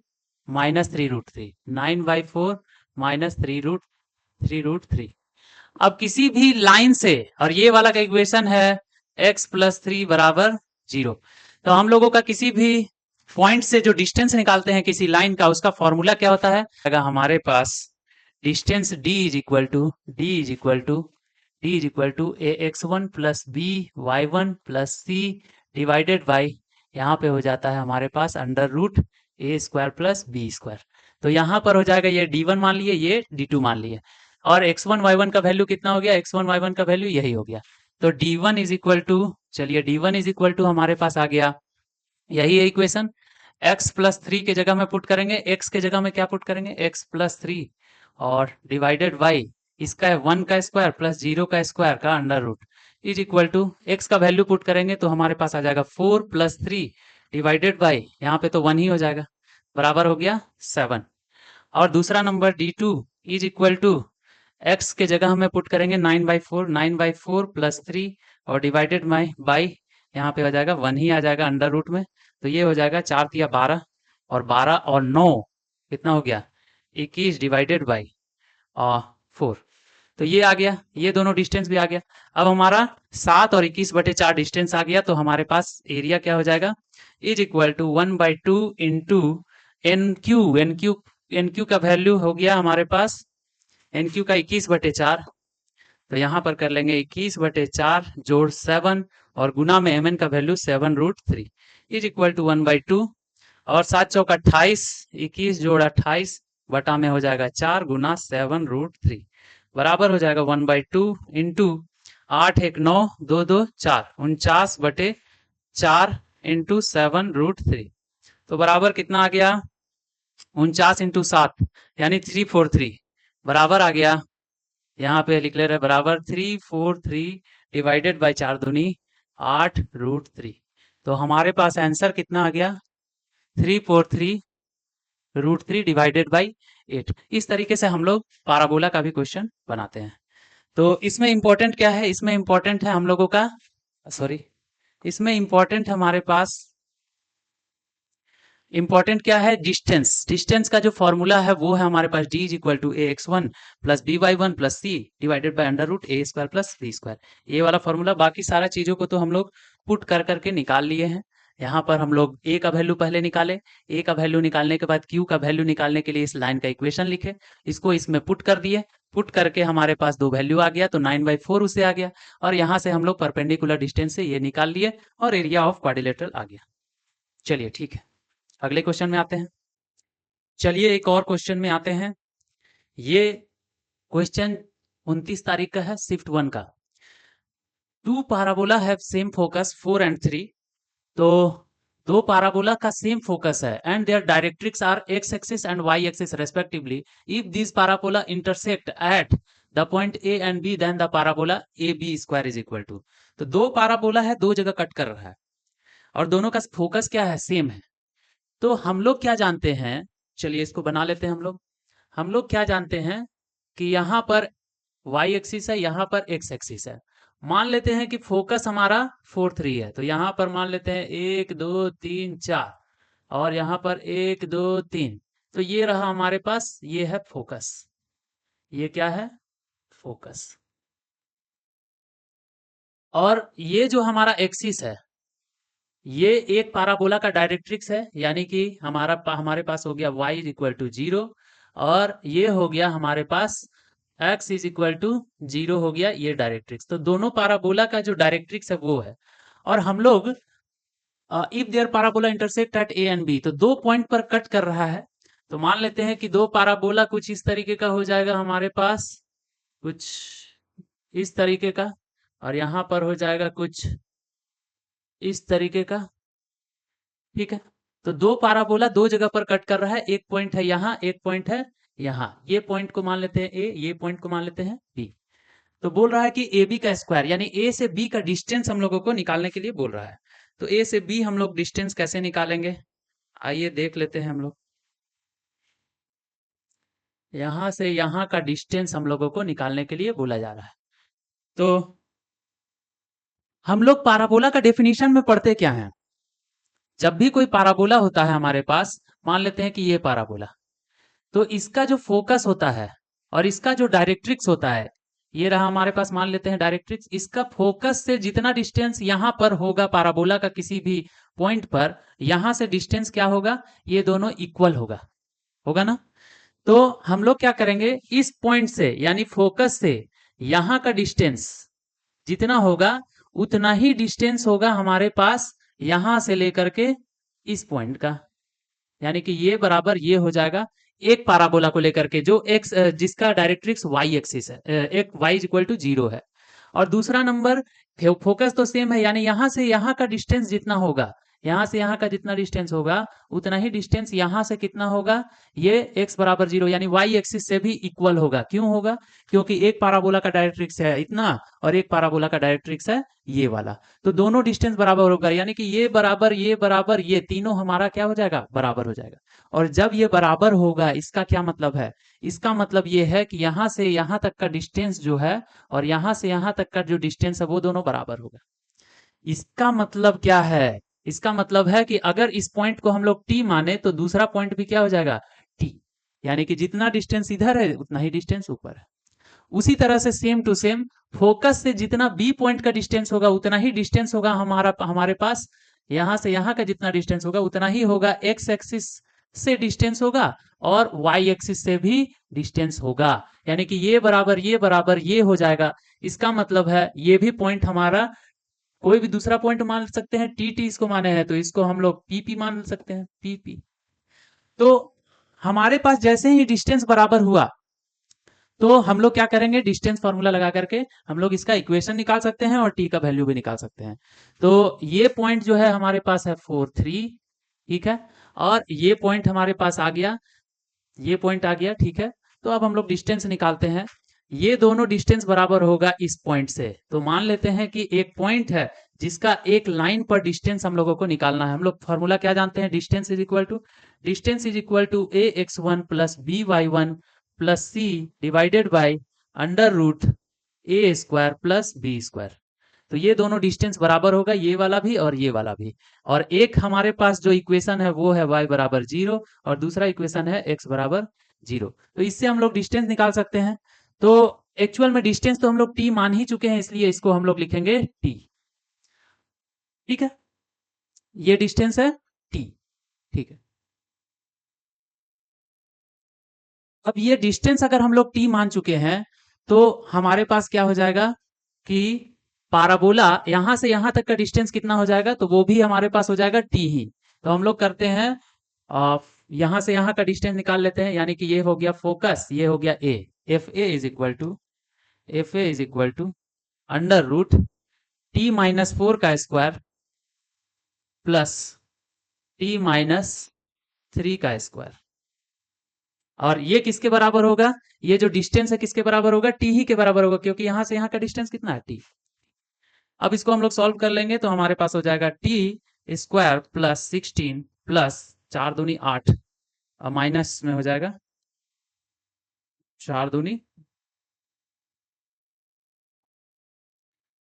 माइनस 3√3, 9/4 माइनस 3√3। अब किसी भी लाइन से, और ये वाला का इक्वेशन है x + 3 बराबर 0, तो हम लोगों का किसी भी पॉइंट से जो डिस्टेंस निकालते हैं किसी लाइन का, उसका फॉर्मूला क्या होता है? अगर हमारे पास distance d is equal to ax1 + by1 + c divided by, यहाँ पे हो जाता है हमारे पास √a² + b², तो यहाँ पर हो जाएगा ये d1 मान लिए, ये d2 मान लिए, और x1 y1 का वैल्यू कितना हो गया, x1 y1 का वैल्यू यही हो गया, तो d1 इज इक्वल टू, चलिए d1 इज इक्वल टू हमारे पास आ गया, यही है इक्वेशन, x + 3 के जगह में पुट करेंगे, x के जगह में क्या पुट करेंगे, x + 3 और डिवाइडेड बाई इसका है 1 का स्क्वायर प्लस 0 का स्क्वायर का under root is equal to, x का वैल्यू पुट करेंगे तो हमारे पास आ जाएगा 4 + 3 डिवाइडेड बाई, यहाँ पे तो 1 ही हो जाएगा, बराबर हो गया 7। और दूसरा number d2 is equal to, x के जगह हमें पुट करेंगे 9/4 + 3 और डिवाइडेड बाई यहाँ पे हो जाएगा 1 ही आ जाएगा अंडर रूट में, तो ये हो जाएगा 4 तिया 12 और 12 और 9 कितना हो गया 21 डिवाइडेड बाई 4, तो ये आ गया, ये दोनों डिस्टेंस भी आ गया। अब हमारा 7 और 21/4 डिस्टेंस आ गया, तो हमारे पास एरिया क्या हो जाएगा, is equal to 1/2 into n q का वैल्यू हो गया हमारे पास, एन क्यू का 21/4, तो यहाँ पर कर लेंगे 21/4 जोड़ 7 और गुना में एम एन का वैल्यू 7√3 इज इक्वल टू 1/2 और 7 चौक 28, 21 जोड़ 28 बटा में हो जाएगा 4 गुना 7√3 बराबर हो जाएगा 1/2 इंटू 8 1 9 2 2 4 49/4 इंटू 7√3, तो बराबर कितना आ गया 49 इंटू 7 यानी 343 बराबर आ गया, यहाँ पे लिख ले रहे बराबर 343 डिवाइडेड बाई 4 दूनी 8√3, तो हमारे पास आंसर कितना आ गया 343√3 डिवाइडेड बाई 8। इस तरीके से हम लोग पाराबोला का भी क्वेश्चन बनाते हैं। तो इसमें इंपॉर्टेंट क्या है, इसमें इंपॉर्टेंट है हम लोगों का, सॉरी इसमें इंपॉर्टेंट हमारे पास इंपॉर्टेंट क्या है, डिस्टेंस, डिस्टेंस का जो फॉर्मूला है वो है हमारे पास d is equal to ax1 + by1 + c divided by √a² + b², ये वाला फॉर्मूला। बाकी सारा चीजों को तो हम लोग पुट कर करके निकाल लिए हैं। यहाँ पर हम लोग a का वैल्यू पहले निकाले, a का वैल्यू निकालने के बाद q का वैल्यू निकालने के लिए इस लाइन का इक्वेशन लिखे, इसको इसमें पुट कर दिए, पुट करके हमारे पास 2 वैल्यू आ गया, तो 9/4 उसे आ गया, और यहाँ से हम लोग परपेंडिकुलर डिस्टेंस से ये निकाल लिए और एरिया ऑफ क्वाड्रिलेटरल आ गया। चलिए ठीक है, अगले क्वेश्चन में आते हैं। चलिए एक और क्वेश्चन में आते हैं। ये क्वेश्चन 29 तारीख का है, शिफ्ट 1 का। 2 parabola have same focus 4 and 3, तो 2 parabola का सेम फोकस है and their directrix are x axis and y axis respectively. If these parabola intersect at the point a and b then the parabola a b square is equal to. तो दो parabola है, दो जगह cut कर रहा है और दोनों का फोकस क्या है, सेम है। तो हम लोग क्या जानते हैं, चलिए इसको बना लेते हैं हम लोग क्या जानते हैं कि यहाँ पर y एक्सिस है, यहाँ पर x एक्सिस है। मान लेते हैं कि फोकस हमारा 4 3 है, तो यहाँ पर मान लेते हैं 1 2 3 4 और यहाँ पर 1 2 3। तो ये रहा हमारे पास, ये है फोकस, ये क्या है, फोकस। और ये जो हमारा एक्सिस है, ये एक पाराबोला का डायरेक्ट्रिक्स है, यानी कि हमारे पास हो गया y इज इक्वल टू 0 और ये हो गया हमारे पास x इज इक्वल टू 0 हो गया ये डायरेक्ट्रिक्स। तो दोनों पाराबोला का जो डायरेक्ट्रिक्स है वो है। और हम लोग if their parabola intersect at a and b, तो दो पॉइंट पर कट कर रहा है। तो मान लेते हैं कि दो पाराबोला कुछ इस तरीके का हो जाएगा हमारे पास, कुछ इस तरीके का, और यहाँ पर हो जाएगा कुछ इस तरीके का, ठीक है। तो दो पाराबोला दो जगह पर कट कर रहा है, एक पॉइंट है यहाँ, एक पॉइंट है यहाँ। ये पॉइंट को मान लेते हैं ए, ये पॉइंट को मान लेते हैं बी। तो बोल रहा है कि ए बी का स्क्वायर, यानी ए से बी का डिस्टेंस हम लोगों को निकालने के लिए बोल रहा है। तो ए से बी हम लोग डिस्टेंस कैसे निकालेंगे, आइए देख लेते हैं हम लोग। यहाँ से यहाँ का डिस्टेंस हम लोगों को निकालने के लिए बोला जा रहा है। तो हम लोग पाराबोला का डेफिनेशन में पढ़ते क्या है, जब भी कोई पाराबोला होता है हमारे पास, मान लेते हैं कि ये पाराबोला, तो इसका जो फोकस होता है और इसका जो डायरेक्ट्रिक्स होता है, ये रहा हमारे पास, मान लेते हैं डायरेक्ट्रिक्स। इसका फोकस से जितना डिस्टेंस यहाँ पर होगा पाराबोला का किसी भी पॉइंट पर, यहाँ से डिस्टेंस क्या होगा, ये दोनों इक्वल होगा, होगा ना। तो हम लोग क्या करेंगे, इस पॉइंट से यानी फोकस से यहाँ का डिस्टेंस जितना होगा उतना ही डिस्टेंस होगा हमारे पास यहां से लेकर के इस पॉइंट का, यानी कि ये बराबर ये हो जाएगा एक पाराबोला को लेकर के जो एक्स जिसका डायरेक्ट्रिक्स वाई एक्सिस है, एक वाई इक्वल टू 0 है। और दूसरा नंबर, फोकस तो सेम है, यानी यहां से यहाँ का डिस्टेंस जितना होगा, यहाँ से यहाँ का जितना डिस्टेंस होगा उतना ही डिस्टेंस यहाँ से कितना होगा, ये x बराबर 0 यानी y एक्सिस से भी इक्वल होगा। क्यों होगा, क्योंकि एक पाराबोला का डायरेक्ट्रिक्स है इतना और एक पाराबोला का डायरेक्ट्रिक्स है ये वाला। तो दोनों डिस्टेंस बराबर होगा, यानी कि ये बराबर ये तीनों हमारा क्या हो जाएगा, बराबर हो जाएगा। और जब ये बराबर होगा, इसका क्या मतलब है, इसका मतलब ये है कि यहाँ से यहाँ तक का डिस्टेंस जो है और यहाँ से यहाँ तक का जो डिस्टेंस है वो दोनों बराबर होगा। इसका मतलब क्या है, इसका मतलब है कि अगर इस पॉइंट को हम लोग टी माने तो दूसरा पॉइंट भी क्या हो जाएगा, टी, यानी कि जितना डिस्टेंस इधर है उतना ही डिस्टेंस ऊपर है। उसी तरह से सेम टू सेम फोकस से जितना बी पॉइंट का डिस्टेंस होगा उतना ही डिस्टेंस होगा हमारे पास, यहां से यहां का जितना डिस्टेंस होगा उतना ही होगा, एक्स एक्सिस से डिस्टेंस होगा और वाई एक्सिस से भी डिस्टेंस होगा, यानी कि ये बराबर ये हो जाएगा। इसका मतलब है ये भी पॉइंट हमारा, कोई भी दूसरा पॉइंट मान सकते हैं, टी टी इसको माने हैं तो इसको हम लोग पी पी मान सकते हैं, पी पी। तो हमारे पास जैसे ही डिस्टेंस बराबर हुआ तो हम लोग क्या करेंगे, डिस्टेंस फॉर्मूला लगा करके हम लोग इसका इक्वेशन निकाल सकते हैं और टी का वैल्यू भी निकाल सकते हैं। तो ये पॉइंट जो है हमारे पास है 4 3, ठीक है, और ये पॉइंट हमारे पास आ गया, ये पॉइंट आ गया, ठीक है। तो अब हम लोग डिस्टेंस निकालते हैं, ये दोनों डिस्टेंस बराबर होगा इस पॉइंट से। तो मान लेते हैं कि एक पॉइंट है जिसका एक लाइन पर डिस्टेंस हम लोगों को निकालना है। हम लोग फॉर्मूला क्या जानते हैं, distance is equal to a x one plus b y one plus c divided by under root a square plus b square. तो ये दोनों डिस्टेंस बराबर होगा, ये वाला भी और ये वाला भी। और एक हमारे पास जो इक्वेशन है वो है y बराबर 0 और दूसरा इक्वेशन है x बराबर 0। तो इससे हम लोग डिस्टेंस निकाल सकते हैं। तो एक्चुअल में डिस्टेंस तो हम लोग t मान ही चुके हैं, इसलिए इसको हम लोग लिखेंगे t, ठीक है, ये डिस्टेंस है t, ठीक है। अब ये डिस्टेंस अगर हम लोग t मान चुके हैं तो हमारे पास क्या हो जाएगा कि पाराबोला यहां से यहां तक का डिस्टेंस कितना हो जाएगा, तो वो भी हमारे पास हो जाएगा t ही। तो हम लोग करते हैं यहां से यहां का डिस्टेंस निकाल लेते हैं, यानी कि ये हो गया फोकस, ये हो गया a, f a is equal to under root t minus 4 का स्क्वायर प्लस टी माइनस 3 का स्क्वायर। और ये किसके बराबर होगा, ये जो डिस्टेंस है किसके बराबर होगा, टी ही के बराबर होगा, क्योंकि यहां से यहाँ का डिस्टेंस कितना है, टी। अब इसको हम लोग सॉल्व कर लेंगे तो हमारे पास हो जाएगा टी स्क्वायर प्लस 16 प्लस 4 दूनी 8, माइनस में हो जाएगा 4 दूनी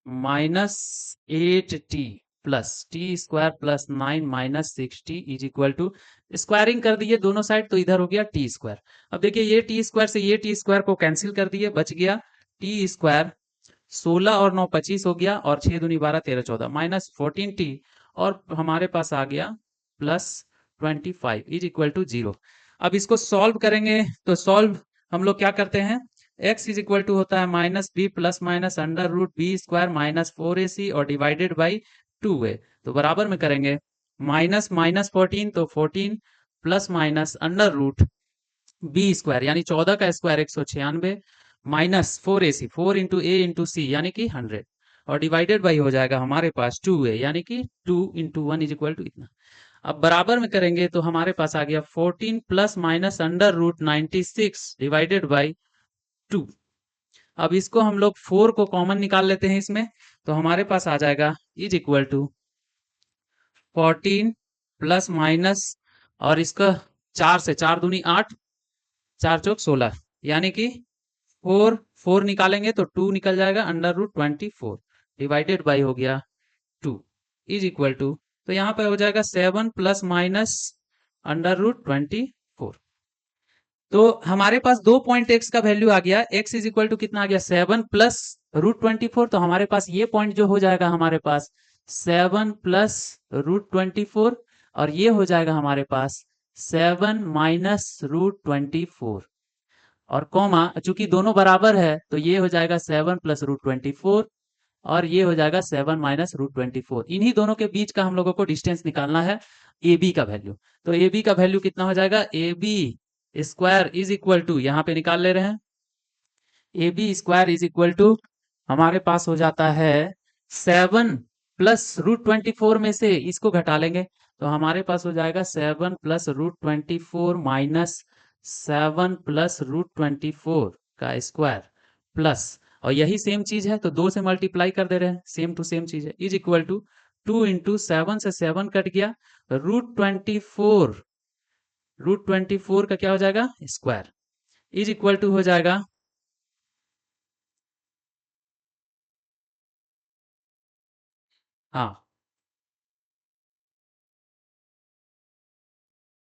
-8t plus t square plus 9 minus 6t is equal to, squaring कर दिए दोनों साइड तो इधर हो गया टी स्क्वायर। अब देखिए ये टी स्क्वायर से ये टी स्क्वायर को कैंसिल कर दिए, बच गया टी स्क्वायर 16 और 9 25 हो गया, और 6 दूनी 12 13 14 माइनस 14t, और हमारे पास आ गया प्लस 25 इज इक्वल टू 0। अब इसको सॉल्व करेंगे तो सॉल्व हम लोग क्या करते हैं, x इज इक्वल टू होता है -b plus minus under root B square -4ac और डिवाइडेड बाई 2a, तो बराबर में करेंगे माइनस माइनस 14 तो 14 plus minus under root B square यानी 14 का square 196 minus 4ac 4 into a into c यानी कि 100, और डिवाइडेड बाई हो जाएगा हमारे पास 2a यानी कि 2 इंटू 1 इज इक्वल टू इतना। अब बराबर में करेंगे तो हमारे पास आ गया 14 plus minus under root 96 divided by 2। अब इसको हम लोग 4 को कॉमन निकाल लेते हैं इसमें, तो हमारे पास आ जाएगा is equal to 14 plus minus, और इसका 4 से 4 दूनी 8, 4 चौक 16 यानी कि 4 निकालेंगे तो 2 निकल जाएगा अंडर रूट 24 डिवाइडेड बाई हो गया 2 इज इक्वल टू, तो यहाँ पे हो जाएगा 7 प्लस माइनस अंडर रूट 24। तो हमारे पास 2 पॉइंट x का वैल्यू आ गया, x इज इक्वल टू कितना आ गया 7 प्लस √24, तो हमारे पास ये पॉइंट जो हो जाएगा हमारे पास 7 प्लस √24, और ये हो जाएगा हमारे पास 7 माइनस √24, और कॉमा चूंकि दोनों बराबर है तो ये हो जाएगा 7 प्लस √24, और ये हो जाएगा 7 माइनस √24। इन्हीं दोनों के बीच का हम लोगों को डिस्टेंस निकालना है, ए बी का वैल्यू। तो ए बी का वैल्यू कितना हो जाएगा, a b square is equal to, यहाँ पे निकाल ले रहे हैं, a b square is equal to हमारे पास हो जाता है 7 प्लस √24 में से इसको घटा लेंगे तो हमारे पास हो जाएगा 7 प्लस √24 माइनस 7 प्लस √24 का स्क्वायर प्लस, और यही सेम चीज है तो 2 से मल्टीप्लाई कर दे रहे हैं, सेम टू सेम चीज है, इज इक्वल टू 2 इंटू 7 से 7 कट गया, √24 का क्या हो जाएगा स्क्वायर इज इक्वल टू हो जाएगा, हाँ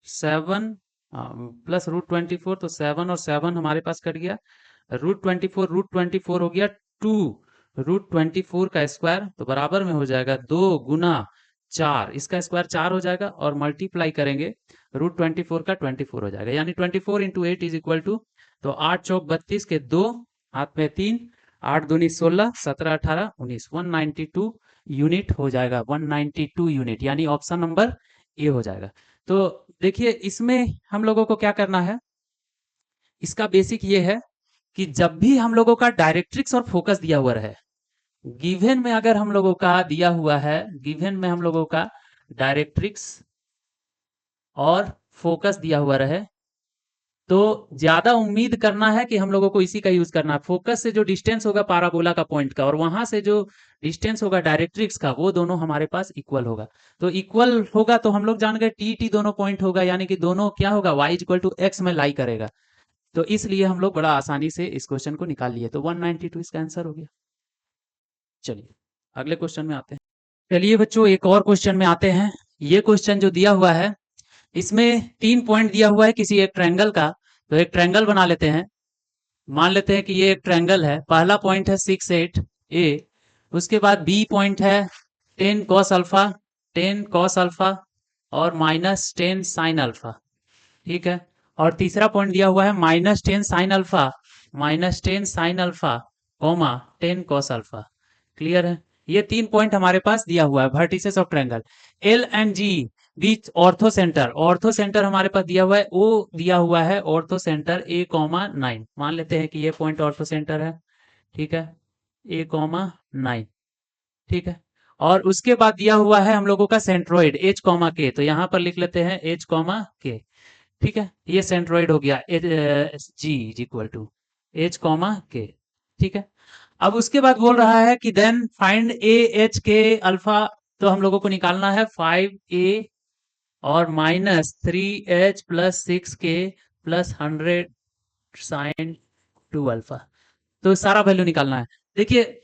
7 प्लस √24, तो 7 और 7 हमारे पास कट गया, √24 हो गया 2 √24 का स्क्वायर, तो बराबर में हो जाएगा 2 गुना 4, इसका स्क्वायर 4 हो जाएगा, और मल्टीप्लाई करेंगे √24 का 24 हो जाएगा, यानी 24 इंटू 8 इज इक्वल टू, तो 8 चौक 32 के 2 हाथ में 3, 8 दूनी 16 17 18 19, 192 यूनिट हो जाएगा, 192 यूनिट, यानी ऑप्शन नंबर ए हो जाएगा। तो देखिए इसमें हम लोगों को क्या करना है, इसका बेसिक ये है कि जब भी हम लोगों का डायरेक्ट्रिक्स और फोकस दिया हुआ रहे, गिवन में अगर हम लोगों का दिया हुआ है, गिवन में हम लोगों का डायरेक्ट्रिक्स और फोकस दिया हुआ रहे, तो ज्यादा उम्मीद करना है कि हम लोगों को इसी का यूज करना है। फोकस से जो डिस्टेंस होगा पाराबोला का पॉइंट का, और वहां से जो डिस्टेंस होगा डायरेक्ट्रिक्स का, वो दोनों हमारे पास इक्वल होगा। तो इक्वल होगा तो हम लोग जान गए टी टी दोनों पॉइंट होगा, यानी कि दोनों क्या होगा y इक्वल टू एक्स में लाई करेगा, तो इसलिए हम लोग बड़ा आसानी से इस क्वेश्चन को निकाल लिए, तो 192 इसका आंसर हो गया। चलिए अगले क्वेश्चन में आते हैं। चलिए बच्चों एक और क्वेश्चन में आते हैं। ये क्वेश्चन जो दिया हुआ है इसमें 3 पॉइंट दिया हुआ है किसी एक ट्रायंगल का, तो एक ट्रायंगल बना लेते हैं। मान लेते हैं कि ये एक ट्रायंगल है, पहला पॉइंट है 6 8 ए, उसके बाद बी पॉइंट है 10 कॉस अल्फा 10 कॉस अल्फा और -10 साइन अल्फा, ठीक है। और तीसरा पॉइंट दिया हुआ है -10 sine alpha -10 sine alpha comma 10 cos alpha. Clear है, ये 3 पॉइंट हमारे पास दिया हुआ है, vertices of triangle l and g बीच ऑर्थो सेंटर, ऑर्थो सेंटर हमारे पास दिया हुआ है, ओ दिया हुआ है ऑर्थो सेंटर ए कॉमा 9, मान लेते हैं कि ये पॉइंट ऑर्थो सेंटर है, ठीक है, ए कॉमा 9, ठीक है। और उसके बाद दिया हुआ है हम लोगों का सेंट्रोइड एच कॉमा के, तो यहाँ पर लिख लेते हैं एच कॉमा के, ठीक है, ये सेंट्रोइड हो गया G is equal to H comma K. ठीक है, अब उसके बाद बोल रहा है कि then find a h k alpha. तो हम लोगों को निकालना है 5a और minus 3h plus 6k plus 100 sine 2 alpha. तो सारा वैल्यू निकालना है। देखिए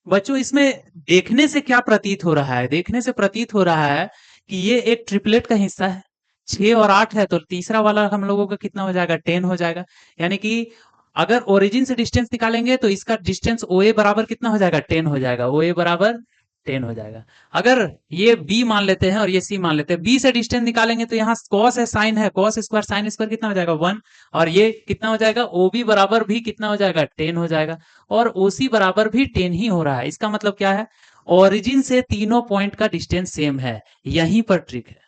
बच्चों, इसमें देखने से क्या प्रतीत हो रहा है, देखने से प्रतीत हो रहा है कि ये एक ट्रिपलेट का हिस्सा है। 6 और 8 है तो तीसरा वाला हम लोगों का कितना हो जाएगा, 10 हो जाएगा। यानी कि अगर ओरिजिन से डिस्टेंस निकालेंगे तो इसका डिस्टेंस ओ ए बराबर कितना हो जाएगा, 10 हो जाएगा। ओ ए बराबर 10 हो जाएगा। अगर ये बी मान लेते हैं और ये सी मान लेते हैं, बी से डिस्टेंस निकालेंगे तो यहाँ कॉस है, साइन है, कॉस स्क्वायर साइन स्क्वायर कितना हो जाएगा, 1। और ये कितना हो जाएगा, ओ बी बराबर भी कितना हो जाएगा, 10 हो जाएगा। और ओ सी बराबर भी 10 ही हो रहा है। इसका मतलब क्या है, ओरिजिन से तीनों पॉइंट का डिस्टेंस सेम है। यहीं पर ट्रिक है,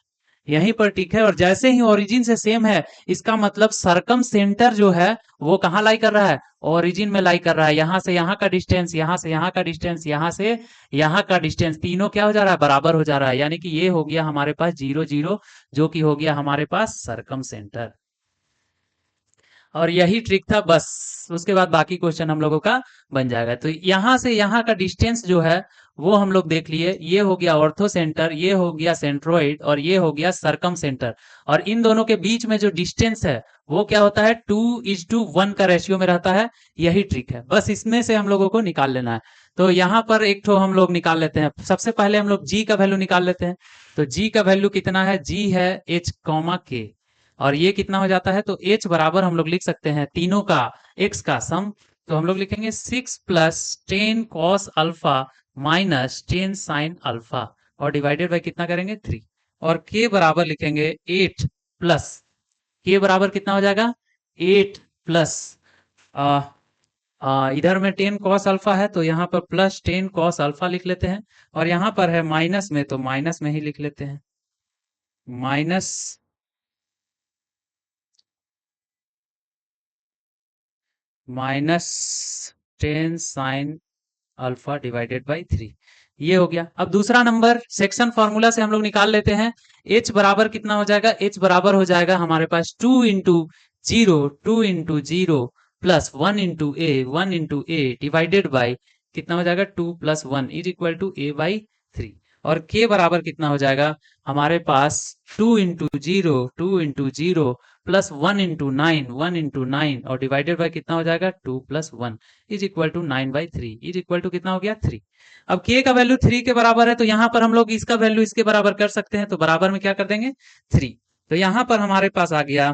यहीं पर ठीक है। और जैसे ही ओरिजिन से सेम है, इसका मतलब सरकम सेंटर जो है वो कहाँ लाई कर रहा है, ओरिजिन में लाई कर रहा है। यहां से यहाँ का डिस्टेंस, यहां से यहाँ का डिस्टेंस, यहां से यहाँ का डिस्टेंस, तीनों क्या हो जा रहा है, बराबर हो जा रहा है। यानी कि ये हो गया हमारे पास 0 0, जो कि हो गया हमारे पास सरकम सेंटर। और यही ट्रिक था बस। उसके बाद बाकी क्वेश्चन हम लोगों का बन जाएगा। तो यहां से यहाँ का डिस्टेंस जो है वो हम लोग देख लिए। ये हो गया ऑर्थो सेंटर, ये हो गया सेंट्रोइड, और ये हो गया सरकम सेंटर। और इन दोनों के बीच में जो डिस्टेंस है वो क्या होता है, 2:1 का रेशियो में रहता है। यही ट्रिक है, बस इसमें से हम लोगों को निकाल लेना है। तो यहाँ पर एक तो हम लोग निकाल लेते हैं। सबसे पहले हम लोग जी का वैल्यू निकाल लेते हैं। तो जी का वैल्यू कितना है, जी है एच कॉमा के। और ये कितना हो जाता है, तो h बराबर हम लोग लिख सकते हैं तीनों का x का सम। तो हम लोग लिखेंगे 6 plus 10 cos alpha minus 10 sine alpha, और डिवाइडेड बाय कितना करेंगे, 3। और k बराबर लिखेंगे 8 प्लस, k बराबर कितना हो जाएगा, 8 प्लस इधर में 10 कॉस अल्फा है तो यहाँ पर प्लस 10 कॉस अल्फा लिख लेते हैं। और यहाँ पर है माइनस में तो माइनस में ही लिख लेते हैं, minus minus 10 sine alpha divided by 3। ये हो गया। अब दूसरा नंबर सेक्शन फॉर्मूला से हम लोग निकाल लेते हैं। h बराबर कितना हो जाएगा, h बराबर हो जाएगा हमारे पास 2 into 0 plus 1 into a divided by कितना हो जाएगा, 2 plus 1 is equal to a by 3। और k बराबर कितना हो जाएगा हमारे पास, 2 इंटू 0 प्लस 1 इंटू 9 और डिवाइडेड बाई कितना हो जाएगा, 2 plus 1 is equal to 9/3 is equal to कितना हो गया, 3। अब k का वैल्यू 3 के बराबर है तो यहाँ पर हम लोग इसका वैल्यू इसके बराबर कर सकते हैं। तो बराबर में क्या कर देंगे, 3। तो यहाँ पर हमारे पास आ गया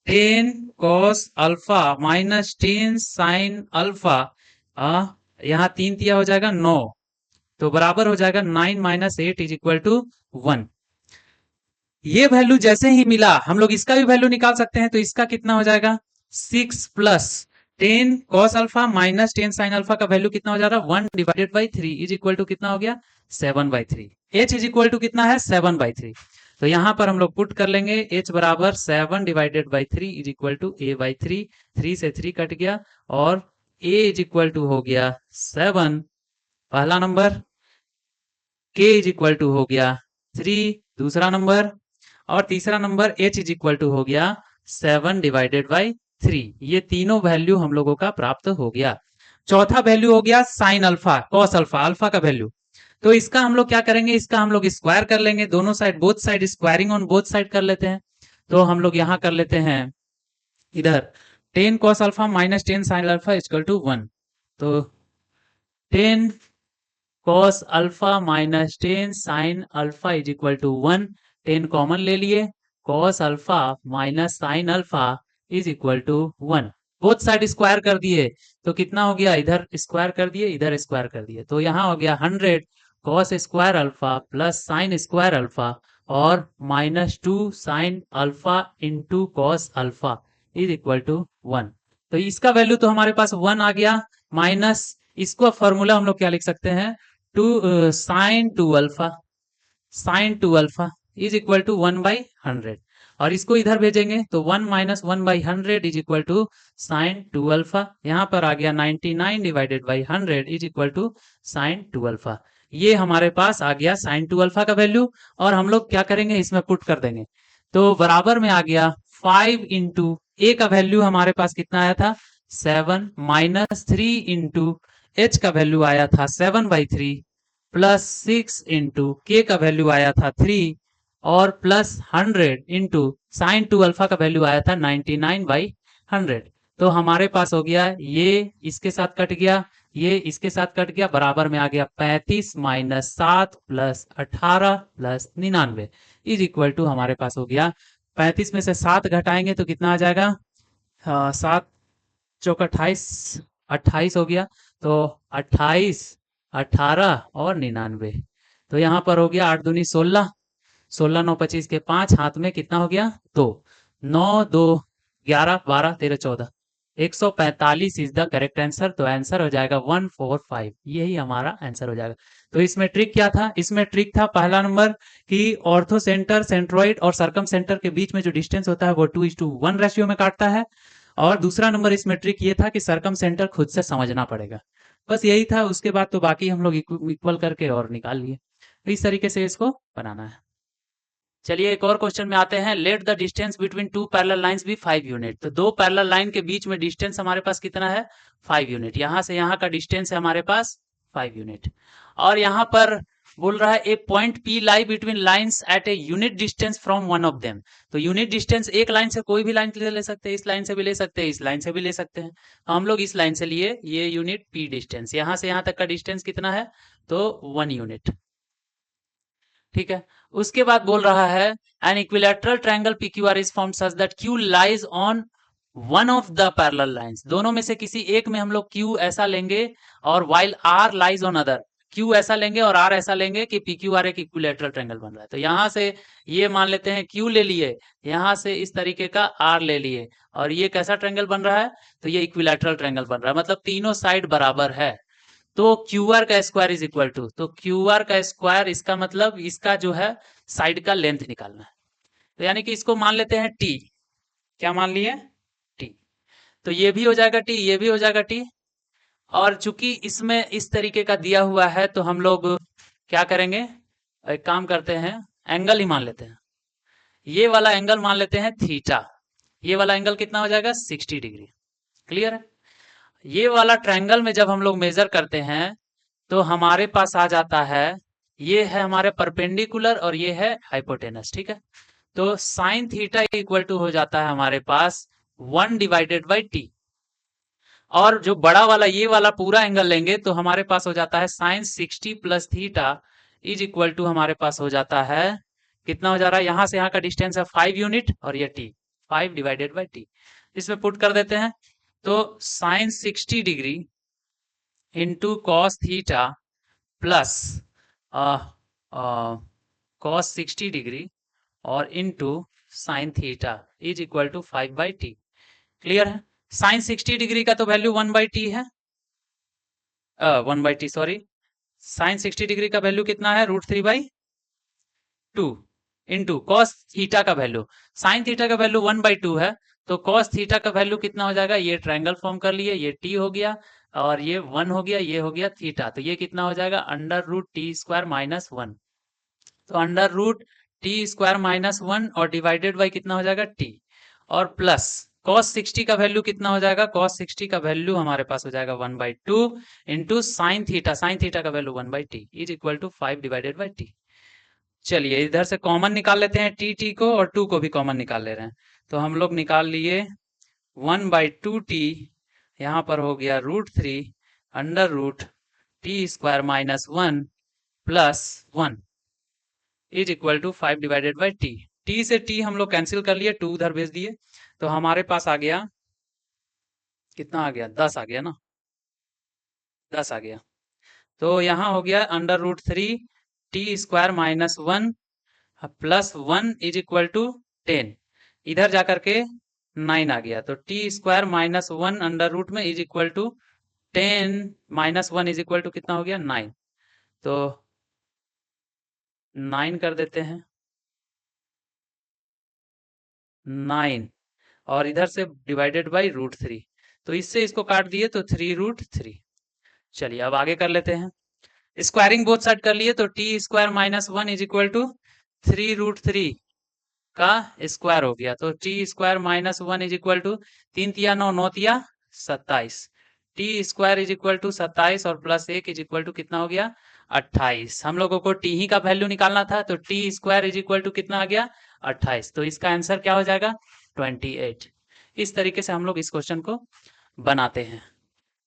10 cos alpha minus 10 sine alpha. यहाँ 3 तिया हो जाएगा 9, तो बराबर हो जाएगा 9 माइनस 8 इज इक्वल टू 1। ये वैल्यू जैसे ही मिला हम लोग इसका भी वैल्यू निकाल सकते हैं। तो इसका कितना हो जाएगा, 6 plus 10 cos alpha minus 10 sine alpha का वैल्यू कितना हो जा रहा है, 1 divided by 3 is equal to कितना हो गया, 7/3। h इज इक्वल टू कितना है, 7/3। तो यहाँ पर हम लोग पुट कर लेंगे h बराबर 7 divided by 3 is equal to a/3। 3 से 3 कट गया और a इज इक्वल टू हो गया 7 पहला number, k is equal to हो गया 3 दूसरा नंबर, और तीसरा number h is equal to हो गया 7 डिवाइडेड बाई 3। ये तीनों वैल्यू हम लोगों का प्राप्त हो गया। चौथा वैल्यू हो गया sine alpha cos alpha, alpha का वैल्यू। तो इसका हम लोग क्या करेंगे, इसका हम लोग स्क्वायर कर लेंगे। दोनों side, both side squaring on both side कर लेते हैं। तो हम लोग यहाँ कर लेते हैं इधर 10 cos alpha minus 10 sine alpha equal to 1। तो 10 cos alpha minus 10 sine alpha is equal to 1। 10 common ले लिए, cos alpha minus sine alpha is equal to 1। Both side square कर दिए तो कितना हो गया, इधर स्क्वायर कर दिए इधर स्क्वायर कर दिए, तो यहाँ हो गया 100 cos square alpha plus sine square alpha और minus 2 sine alpha into cos alpha is equal to 1। तो इसका वैल्यू तो हमारे पास 1 आ गया, माइनस इसको फॉर्मूला हम लोग क्या लिख सकते हैं, sine 2 alpha, sine 2 alpha is equal to 1/100। और इसको इधर भेजेंगे तो 1 minus 1/100 is equal to sine 2 alpha. यहाँ पर आ गया 99 divided by 100 is equal to sine 2 alpha. ये हमारे पास आ गया साइन 2 अल्फा का वैल्यू। और हम लोग क्या करेंगे, इसमें पुट कर देंगे। तो बराबर में आ गया 5 इंटू ए का वैल्यू हमारे पास कितना आया था 7 माइनस 3 इंटू एच का वैल्यू आया था 7/3 प्लस 6 इंटू के का वैल्यू आया था 3 और प्लस 100 इंटू साइन 2 अल्फा का वैल्यू आया था 99/100। तो हमारे पास हो गया ये इसके साथ कट गया, ये इसके साथ कट गया, बराबर में आ गया 35 minus 7 plus 18 plus 99 is equal to हमारे पास हो गया 35 में से 7 घटाएंगे तो कितना आ जाएगा 7 चौक 28, 28 हो गया। तो 28, 18 और 99, तो यहाँ पर हो गया 8 दूनी 16, 16 9 25 के 5 हाथ में कितना हो गया 2, 9 2 11 12 13 14, 145 इज द करेक्ट आंसर। तो आंसर हो जाएगा 145, यही हमारा आंसर हो जाएगा। तो इसमें ट्रिक क्या था, इसमें ट्रिक था पहला नंबर कि ऑर्थो सेंटर, सेंट्रोइड और सर्कम सेंटर के बीच में जो डिस्टेंस होता है वो 2:1 रेशियो में काटता है। और दूसरा नंबर इसमें ट्रिक ये था कि सरकम सेंटर खुद से समझना पड़ेगा। बस यही था, उसके बाद तो बाकी हम लोग इक्वल करके और निकाल लिए। तो इस तरीके से इसको बनाना है। चलिए एक और क्वेश्चन में आते हैं। Let the distance between two parallel lines be 5 unit. तो दो पैरेलल लाइन के बीच में डिस्टेंस हमारे पास कितना है 5 यूनिट। यहां से यहां का डिस्टेंस है हमारे पास 5 यूनिट। और यहां पर बोल रहा है a point P lie between lines at a unit distance from one of them. तो यूनिट डिस्टेंस एक लाइन से कोई भी लाइन ले सकते हैं, इस लाइन से भी ले सकते हैं, इस लाइन से भी ले सकते हैं। हम लोग इस लाइन से लिए ये यूनिट पी डिस्टेंस, यहां से यहां तक का डिस्टेंस कितना है तो 1 यूनिट। ठीक है, उसके बाद बोल रहा है an equilateral triangle PQR is formed such that Q lies on one of the parallel lines. दोनों में से किसी एक में हम लोग क्यू ऐसा लेंगे और while R lies on other, Q ऐसा लेंगे और आर ऐसा लेंगे कि पीक्यूआर एक इक्विलैटरल ट्रायंगल बन रहा है। तो यहां से ये मान लेते हैं क्यू ले लिए, यहां से इस तरीके का आर ले लिए, और ये कैसा ट्रायंगल बन रहा है तो ये इक्विलैटरल ट्रायंगल बन रहा है, मतलब तीनों साइड बराबर है। तो क्यू आर का स्क्वायर इज इक्वल टू, तो क्यू आर का स्क्वायर इसका मतलब इसका जो है साइड का लेंथ निकालना है। तो यानी कि इसको मान लेते हैं टी, क्या मान लिए टी। तो ये भी हो जाएगा टी, ये भी हो जाएगा टी। और चूंकि इसमें इस तरीके का दिया हुआ है तो हम लोग क्या करेंगे, एक काम करते हैं एंगल ही मान लेते हैं। ये वाला एंगल मान लेते हैं थीटा, ये वाला एंगल कितना हो जाएगा 60 डिग्री। क्लियर है। ये वाला ट्रायंगल में जब हम लोग मेजर करते हैं तो हमारे पास आ जाता है, ये है हमारे परपेंडिकुलर और ये है हाइपोटेनस। ठीक है, तो साइन थीटा इक्वल टू हो जाता है हमारे पास 1/t। और जो बड़ा वाला ये वाला पूरा एंगल लेंगे तो हमारे पास हो जाता है sine 60 plus theta is equal to हमारे पास हो जाता है कितना हो जा रहा है, यहां से यहां का डिस्टेंस है 5 यूनिट और ये टी 5/t। इसमें पुट कर देते हैं तो sine 60 degree into cos theta plus cos 60 degree और into sine theta is equal to 5/t। Clear है। साइन 60 डिग्री का तो वैल्यू 1/t है, 1/t सॉरी, साइन 60 डिग्री का वैल्यू कितना है √3/2 इंटू कॉस थीटा का वैल्यू, साइन थीटा का वैल्यू 1/2 है, तो कॉस थीटा का वैल्यू कितना हो जाएगा, ये ट्रायंगल फॉर्म कर लिए, ये t हो गया और ये 1 हो गया, ये हो गया थीटा, तो ये कितना हो जाएगा √t² - 1। तो √t² - 1 और डिवाइडेड बाई कितना हो जाएगा t, और प्लस cos 60 का वैल्यू कितना हो जाएगा, cos 60 का वैल्यू हमारे पास हो जाएगा 1/2 इंटू साइन थीटा का value 1/t is equal to 5/t। चलिए इधर से कॉमन निकाल लेते हैं टी को, और 2 को भी कॉमन निकाल ले रहे हैं। तो हम लोग निकाल लिए 1/2t, यहाँ पर हो गया √3 √t² - 1 plus 1 is equal to 5/t। T से टी हम लोग कैंसिल कर लिए, 2 उधर भेज दिए, तो हमारे पास आ गया कितना आ गया 10 आ गया ना, 10 आ गया। तो यहाँ हो गया √3 t² - 1 plus 1 is equal to 10, इधर जाकर के 9 आ गया, तो t² - 1 अंडर रूट में is equal to 10 - 1 is equal to कितना हो गया 9। तो 9 कर देते हैं, 9 और इधर से डिवाइडेड बाई √3, तो इससे इसको काट दिए तो 3√3। चलिए अब आगे कर लेते हैं, स्क्वायरिंग बोथ साइड कर लिए तो t² - 1 इज इक्वल टू 3√3 का स्क्वायर हो गया। तो t square minus 1 is equal to 3 तिया 9, 9 तिया 27। T square is equal to 27 और प्लस 1 इज इक्वल टू कितना हो गया 28। हम लोगों को टी ही का वैल्यू निकालना था, तो t square is equal to कितना आ गया 28। तो इसका आंसर क्या हो जाएगा 28। इस तरीके से हम लोग इस क्वेश्चन को बनाते हैं।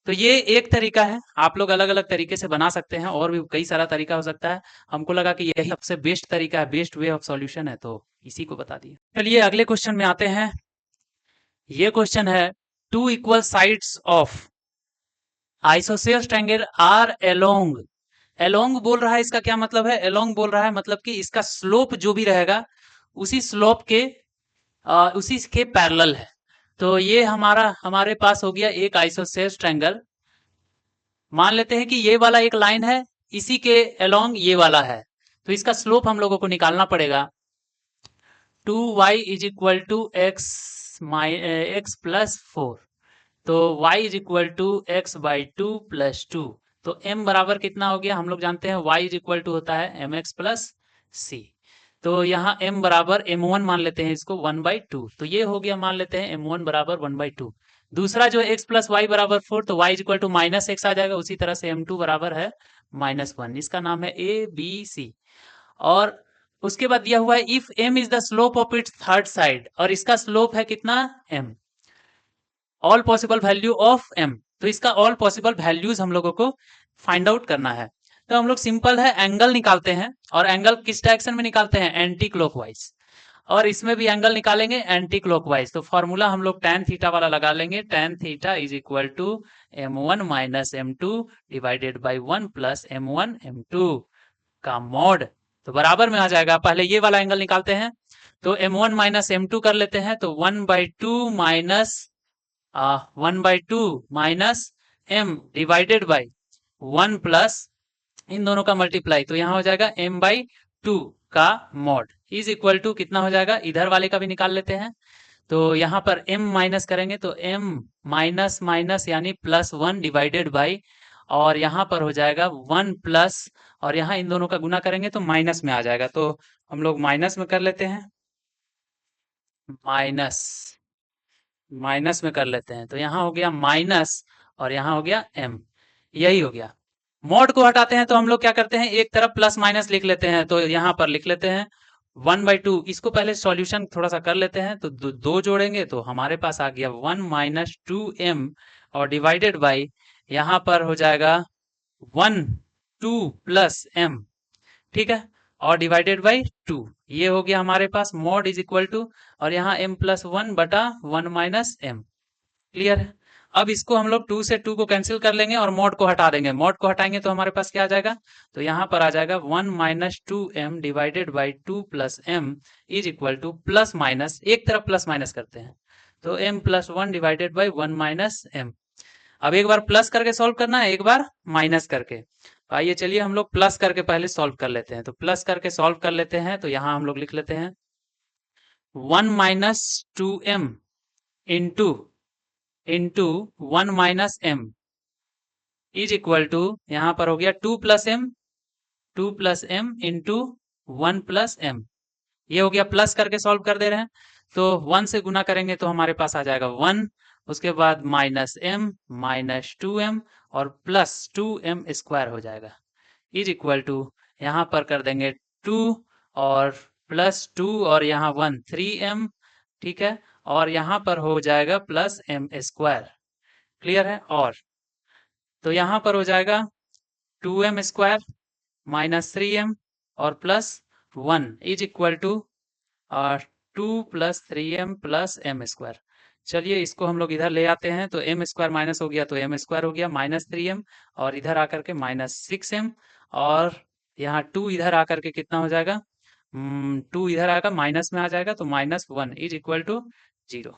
तो ये एक तरीका है, आप लोग अलग अलग तरीके से बना सकते हैं, और भी कई सारा तरीका हो सकता है। हमको लगा कि यही सबसे बेस्ट तरीका है, बेस्ट वे ऑफ सॉल्यूशन है, तो इसी को बता दिए। चलिए अगले क्वेश्चन में आते हैं। ये क्वेश्चन है two equal sides of isosceles triangle are along. Along बोल रहा है, इसका क्या मतलब है? एलोंग बोल रहा है मतलब कि इसका स्लोप जो भी रहेगा उसी स्लोप के उसी के पैरेलल है। तो ये हमारे पास हो गया एक आइसोसेल्स ट्रायंगल। मान लेते हैं कि ये वाला एक लाइन है, इसी के अलोंग ये वाला है, तो इसका स्लोप हम लोगों को निकालना पड़ेगा। 2y is equal to x plus 4। तो y is equal to x by 2 plus 2। तो m बराबर कितना हो गया? हम लोग जानते हैं y इज इक्वल टू होता है mx प्लस सी। तो यहाँ m बराबर m1 मान लेते हैं इसको 1/2। तो ये हो गया, मान लेते हैं m1 बराबर 1/2। दूसरा जो x प्लस वाई बराबर 4, तो y is equal to minus X आ जाएगा। उसी तरह से m2 बराबर है -1। इसका नाम है ए बी सी। और उसके बाद दिया हुआ है if m is the slope of its third side, और इसका स्लोप है कितना m। All possible value of m, तो इसका ऑल पॉसिबल वैल्यूज हम लोगों को फाइंड आउट करना है। तो हम लोग सिंपल है एंगल निकालते हैं, और एंगल किस डायरेक्शन में निकालते हैं? Anti clockwise. और इसमें भी एंगल निकालेंगे एंटी क्लॉकवाइज। तो फॉर्मूला हम लोग tan थीटा वाला लगा लेंगे। tan theta is equal to m1 minus m2 divided by 1 plus m1 m2 का मॉड। तो बराबर में आ जाएगा। पहले ये वाला एंगल निकालते हैं, तो m1 माइनस m2 कर लेते हैं। तो 1/2 minus 1/2 minus m divided by 1 plus इन दोनों का मल्टीप्लाई, तो यहाँ हो जाएगा m/2 का मॉड इज इक्वल टू कितना हो जाएगा? इधर वाले का भी निकाल लेते हैं। तो यहाँ पर m माइनस करेंगे तो m माइनस माइनस यानी +1 डिवाइडेड बाई, और यहाँ पर हो जाएगा 1 प्लस, और यहाँ इन दोनों का गुना करेंगे तो माइनस में आ जाएगा। तो हम लोग माइनस में कर लेते हैं, माइनस माइनस में कर लेते हैं। तो यहाँ हो गया माइनस, और यहाँ हो गया m। यही हो गया। मॉड को हटाते हैं तो हम लोग क्या करते हैं? एक तरफ प्लस माइनस लिख लेते हैं। तो यहाँ पर लिख लेते हैं 1/2। इसको पहले सॉल्यूशन थोड़ा सा कर लेते हैं। तो दो जोड़ेंगे तो हमारे पास आ गया 1 माइनस 2m, और डिवाइडेड बाई यहाँ पर हो जाएगा 1 2 प्लस m, ठीक है, और डिवाइडेड बाई 2। ये हो गया हमारे पास मॉड इज इक्वल टू, और यहाँ m प्लस 1 बटा 1 माइनस m। क्लियर है? अब इसको हम लोग 2 से 2 को कैंसिल कर लेंगे और मॉड को हटा देंगे। मॉड को हटाएंगे तो हमारे पास क्या आ जाएगा? तो यहाँ पर आ जाएगा 1 minus 2m divided by 2 plus m is equal two plus minus, एक तरफ प्लस माइनस करते हैं, तो m plus 1 divided by 1 minus m। अब एक बार प्लस करके सॉल्व करना है, एक बार माइनस करके। तो आइए चलिए हम लोग प्लस करके पहले सॉल्व कर लेते हैं। तो प्लस करके सॉल्व कर लेते हैं। तो यहाँ हम लोग लिख लेते हैं 1 minus 2m into 1 minus m is equal to, यहाँ पर हो गया 2 plus m into 1 plus m। ये हो गया, प्लस करके सॉल्व कर दे रहे हैं। तो 1 से गुना करेंगे तो हमारे पास आ जाएगा 1, उसके बाद माइनस m माइनस 2m और प्लस 2m स्क्वायर हो जाएगा इज इक्वल टू, यहाँ पर कर देंगे 2 और प्लस 2 और यहाँ 1 3m, ठीक है, और यहाँ पर हो जाएगा प्लस m स्क्वायर। क्लियर है? और तो यहाँ पर हो जाएगा 2m स्क्वायर माइनस 3m और plus 1 is equal to 2 plus 3m plus m square. चलिए इसको हम लोग इधर ले आते हैं। तो m स्क्वायर माइनस हो गया तो m स्क्वायर हो गया माइनस 3m, और इधर आकर के माइनस 6m, और यहाँ 2 इधर आकर के कितना हो जाएगा? 2 इधर आएगा माइनस में आ जाएगा, तो -1 इज इक्वल टू 0।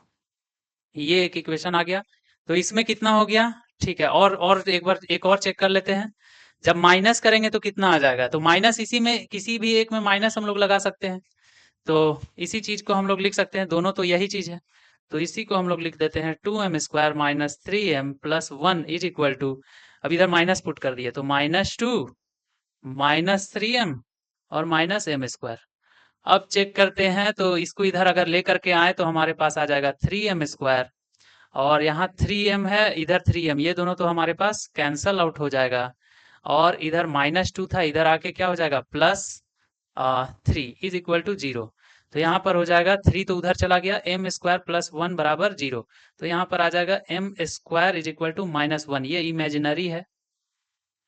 ये एक इक्वेशन आ गया। तो इसमें कितना हो गया? ठीक है, और एक बार एक और चेक कर लेते हैं। जब माइनस करेंगे तो कितना आ जाएगा? तो माइनस इसी में किसी भी एक में माइनस हम लोग लगा सकते हैं। तो इसी चीज को हम लोग लिख सकते हैं, दोनों तो यही चीज है। तो इसी को हम लोग लिख देते हैं 2m square minus 3m plus 1 is equal to, अब इधर माइनस पुट कर दिए तो -2 माइनस 3m और माइनस m स्क्वायर। अब चेक करते हैं, तो इसको इधर अगर लेकर के आए तो हमारे पास आ जाएगा 3m²। और यहाँ 3m है, इधर 3m, ये दोनों तो हमारे पास कैंसल आउट हो जाएगा। और इधर -2 था, इधर आके क्या हो जाएगा +3 = 0। तो यहाँ पर हो जाएगा 3 तो उधर चला गया, m² + 1 = 0। तो यहाँ पर आ जाएगा m² = -1। ये इमेजिनरी है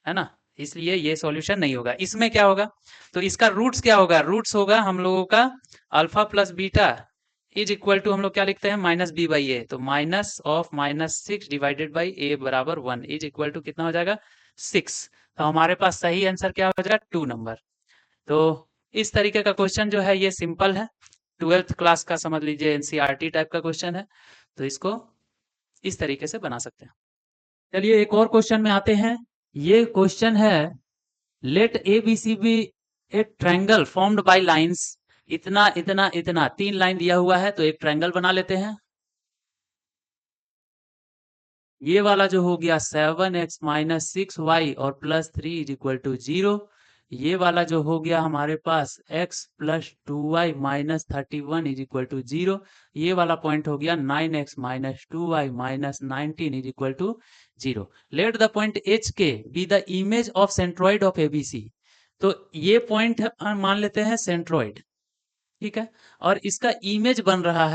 ना, इसलिए ये सॉल्यूशन नहीं होगा। इसमें क्या होगा, तो इसका रूट्स क्या होगा, रूट्स होगा हम लोगों का अल्फा प्लस बीटा = हम लोग क्या लिखते हैं -b/a। तो -6 डिवाइडेड बाई a बराबर 1 = कितना हो जाएगा 6। तो हमारे पास सही आंसर क्या हो जाएगा 2 नंबर। तो इस तरीके का क्वेश्चन जो है ये सिंपल है, 12th क्लास का समझ लीजिए एनसीईआरटी टाइप का क्वेश्चन है। तो इसको इस तरीके से बना सकते हैं। चलिए एक और क्वेश्चन में आते हैं। ये क्वेश्चन है, let A B C be a triangle formed by lines. इतना इतना इतना 3 लाइन दिया हुआ है, तो एक ट्रायंगल बना लेते हैं। ये वाला जो हो गया 7x - 6y और +3 = 0। ये वाला जो हो गया हमारे पास x + 2y - 31 = 0। ये वाला पॉइंट हो गया 9x - 2y - 19 = 0। Let the point H के be the image of centroid of ABC. तो ये पॉइंट मान लेते हैं सेंट्रॉइड, ठीक है। और इसका इमेज बन रहा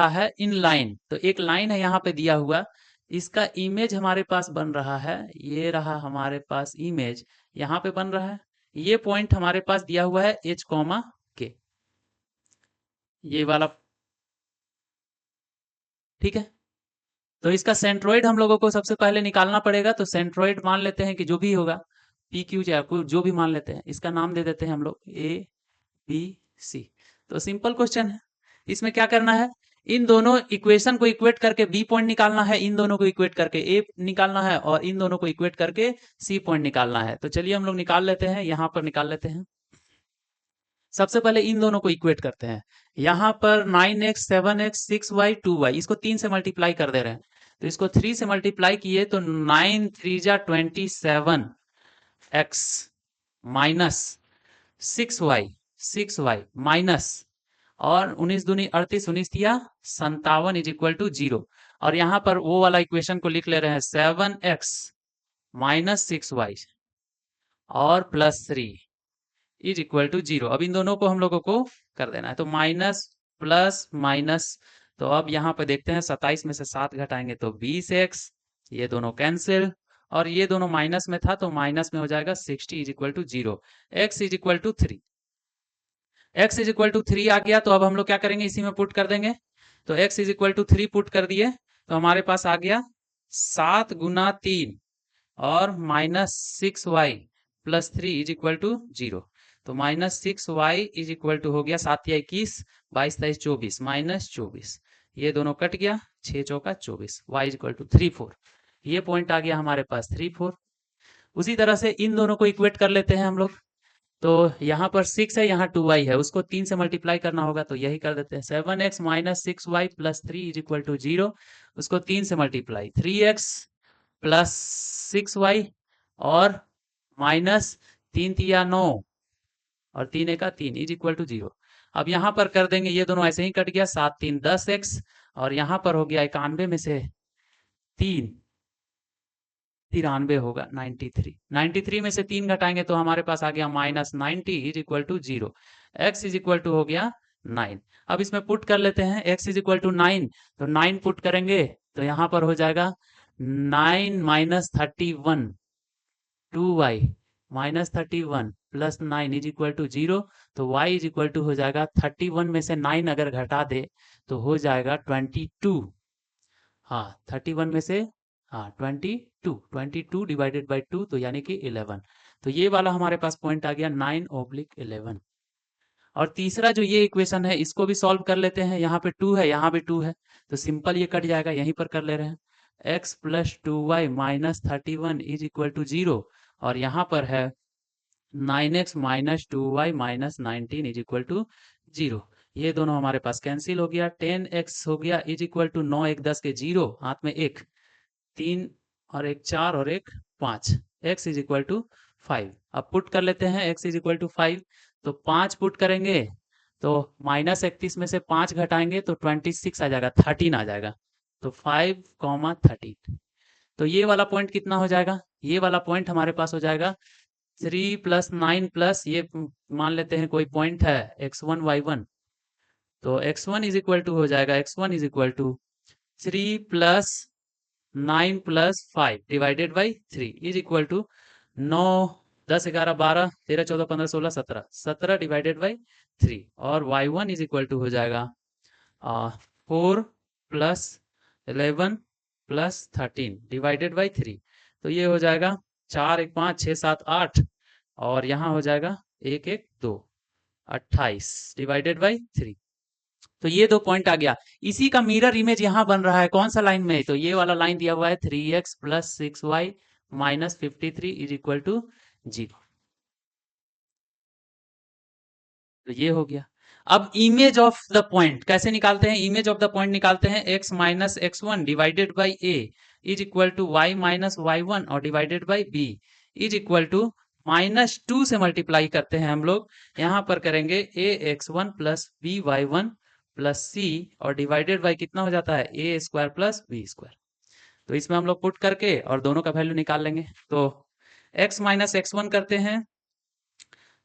है इन लाइन। तो एक लाइन है यहाँ पे दिया हुआ, इसका इमेज हमारे पास बन रहा है, ये रहा हमारे पास इमेज यहाँ पे बन रहा है। ये पॉइंट हमारे पास दिया हुआ है h, के, ये वाला, ठीक है। तो इसका सेंट्रोइड हम लोगों को सबसे पहले निकालना पड़ेगा। तो सेंट्रोइड मान लेते हैं कि जो भी होगा पी क्यू चाहे जो भी मान लेते हैं, इसका नाम दे देते हैं हम लोग ए बी सी। तो सिंपल क्वेश्चन है। इसमें क्या करना है, इन दोनों इक्वेशन को इक्वेट करके बी पॉइंट निकालना है, इन दोनों को इक्वेट करके ए निकालना है, और इन दोनों को इक्वेट करके सी पॉइंट निकालना है। तो चलिए हम लोग निकाल लेते हैं, यहाँ पर निकाल लेते हैं। सबसे पहले इन दोनों को इक्वेट करते हैं। यहाँ पर 9x 7x 6y 2y, इसको 3 से मल्टीप्लाई कर दे रहे हैं। तो इसको 3 से मल्टीप्लाई किए तो 9 3 जा 27x माइनस 6y माइनस, और 19 दूनी 38, 19 तिया 57 = 0। और यहाँ पर वो वाला इक्वेशन को लिख ले रहे हैं 7x - 6y और +3 = 0। अब इन दोनों को हम लोगों को कर देना है, तो माइनस प्लस माइनस। तो अब यहाँ पे देखते हैं 27 में से 7 घटाएंगे तो 20x, ये दोनों कैंसिल, और ये दोनों माइनस में था तो माइनस में हो जाएगा 60 = 0। x = 3, x = 3 आ गया। तो अब हम लोग क्या करेंगे, इसी में पुट कर देंगे। तो x = 3 पुट कर दिए तो हमारे पास आ गया 7 × 3 और -6y + 3 = 0। तो -6y हो गया 7 या 21, 22 23 24 -24, ये दोनों कट गया, 6 चौका 24, y = 3 4। ये पॉइंट आ गया हमारे पास 3 4। उसी तरह से इन दोनों को इक्वेट कर लेते हैं हम लोग। तो यहाँ पर 6 है, यहाँ 2y है, उसको 3 से मल्टीप्लाई करना होगा, तो यही कर देते हैं। 7x - 6y + 3 = 0, उसको 3 से मल्टीप्लाई, 3x + 6y और माइनस 3 तिया 9 और 3 एका 3 = 0। अब यहाँ पर कर देंगे, ये दोनों ऐसे ही कट गया, 7 3 10x, और यहाँ पर हो गया 91 में से 3 93 होगा, 93, 93 में से 3 घटाएंगे तो हमारे पास आ गया -90 = 0। x हो गया 9। अब इसमें पुट कर लेते हैं, x = 9, तो 9 पुट करेंगे तो यहाँ पर हो जाएगा 9 - 31 2y -31 + 9 = 0। तो y हो जाएगा 31 में से 9 अगर घटा दे तो हो जाएगा 22। हाँ 31 में से, हाँ 22 डिवाइडेड बाई 2, तो यानी कि 11। तो ये वाला हमारे पास पॉइंट आ गया 9/11। और तीसरा जो ये इक्वेशन है इसको भी सॉल्व कर लेते हैं। यहाँ पे 2 है, यहाँ भी 2 है, तो सिंपल ये कट जाएगा, यहीं पर कर ले रहे हैं। x + 2y - 31 = 0, और यहाँ पर है 9x - 2y - 19 = 0। ये दोनों हमारे पास कैंसिल हो गया। 10x हो गया = 9 1 10 के 0, हाथ में 1, 3 और 1 4 और 1 5, x = 5। अब पुट कर लेते हैं, x = 5, तो 5 पुट करेंगे तो -31 में से 5 घटाएंगे तो 26 आ जाएगा, 13 आ जाएगा। तो 5, 13। तो ये वाला पॉइंट कितना हो जाएगा? ये वाला पॉइंट हमारे पास हो जाएगा 3 + 9 प्लस ये मान लेते हैं कोई पॉइंट है x1 y1। तो x1 इज इक्वल टू हो जाएगा x1 is equal to 3 + 9 + 5 divided by 3 is equal to 9, 10, 11, 12, 13, 14, 15, 16, 17, 17 divided by 3 और y1 इज इक्वल टू हो जाएगा 4 + 11 + 13 डिवाइडेड बाई 3। तो ये हो जाएगा 4, 1, 5, 6, 7, 8 और यहाँ हो जाएगा 1, 1, 2, 28 डिवाइडेड बाई 3। तो ये 2 पॉइंट आ गया। इसी का मिरर इमेज यहाँ बन रहा है कौन सा लाइन में? तो ये वाला लाइन दिया हुआ है 3x + 6y - 53 is equal to 0। तो ये हो गया। अब इमेज ऑफ द पॉइंट कैसे निकालते हैं? इमेज ऑफ द पॉइंट निकालते हैं x - x1 divided by a is equal to y - y1 और divided by b is equal to -2 से मल्टीप्लाई करते हैं हम लोग। यहाँ पर करेंगे ax1 + by1 + c और डिवाइडेड बाई कितना हो जाता है a² + b²। तो इसमें हम लोग पुट करके और दोनों का वैल्यू निकाल लेंगे। तो x - x1 करते हैं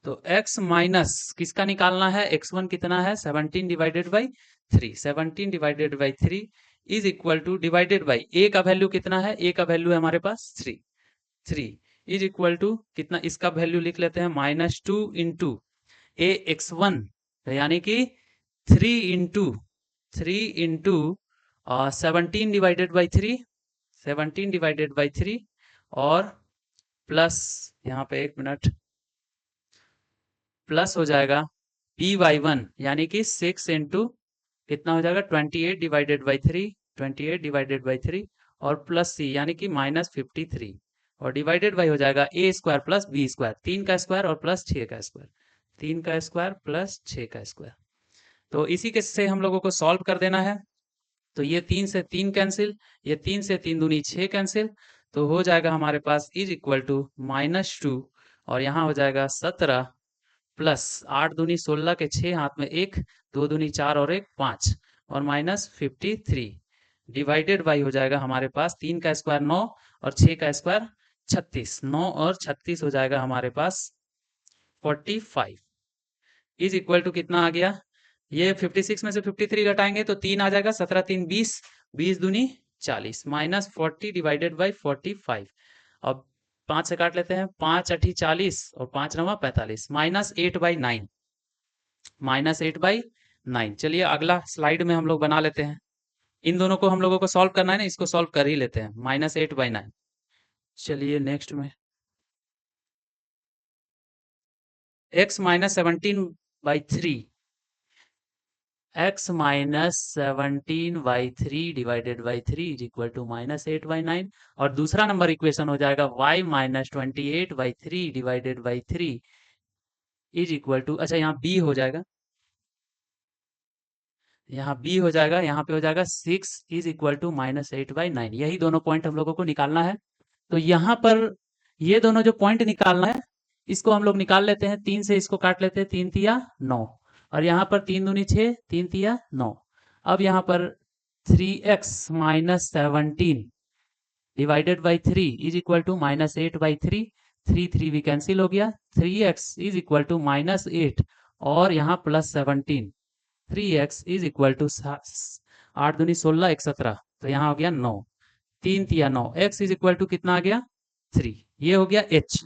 तो x माइनस किसका निकालना है? x1 कितना है? 17 divided by 3, 17 divided by 3 is equal two divided by a का वैल्यू कितना है? a का वैल्यू है हमारे पास 3, 3 इज इक्वल टू कितना? इसका वैल्यू लिख लेते हैं -2 इंटू ax1 यानी कि 3 into 17 divided by 3, 17 divided by 3 और प्लस यहाँ पे 1 मिनट प्लस हो जाएगा by1 यानी कि 6 इंटू कितना हो जाएगा 28 डिवाइडेड बाई 3, 28 डिवाइडेड बाई 3 और प्लस c यानी कि -53 और डिवाइडेड बाई हो जाएगा a² + b², 3 का स्क्वायर और प्लस 6 का स्क्वायर, 3 का स्क्वायर प्लस 6 का स्क्वायर। तो इसी के से हम लोगों को सॉल्व कर देना है। तो ये 3 से 3 कैंसिल, ये 3 से 3 दूनी 6 कैंसिल। तो हो जाएगा हमारे पास इज इक्वल टू -2 और यहाँ हो जाएगा 17 प्लस 8 दूनी 16 के 6 हाथ में 1, 2 दूनी 4 और 1 5 और -53 डिवाइडेड बाई हो जाएगा हमारे पास 3 का स्क्वायर 9 और 6 का स्क्वायर 36, 9 और 36 हो जाएगा हमारे पास 45 इज इक्वल टू कितना आ गया? ये 56 में से 53 घटाएंगे तो 3 आ जाएगा, 17 3 20, 20 दूनी 40 -40 डिवाइडेड बाई 45। अब 5 से काट लेते हैं, 5 8 40 और 5 9 45 -8/9, -8/9। चलिए अगला स्लाइड में हम लोग बना लेते हैं। इन दोनों को हम लोगों को सॉल्व करना है ना, इसको सॉल्व कर ही लेते हैं। -8/9। चलिए नेक्स्ट में x - 17/3 x - 17/3 divided by 3 is equal to -8/9 और दूसरा नंबर इक्वेशन हो जाएगा y - 28/3 divided by 3 is equal to, अच्छा यहाँ b हो जाएगा, यहाँ b हो जाएगा, यहाँ पे हो जाएगा 6 इज इक्वल टू -8/9। यही दोनों पॉइंट हम लोगों को निकालना है। तो यहाँ पर ये दोनों जो पॉइंट निकालना है इसको हम लोग निकाल लेते हैं। 3 से इसको काट लेते हैं, 3 तिया 9 और यहाँ पर 3 दूनी 6, 3 तिया 9। अब यहाँ पर 3x - 17 divided by 3 is equal to -8/3, 3 3 भी कैंसिल हो गया, 3x इज इक्वल टू -8 और यहाँ +17, 3x इज इक्वल टू 8 दूनी 16, 1 17 तो यहाँ हो गया 9, 3 तिया 9, x इज इक्वल टू कितना आ गया 3। ये हो गया h,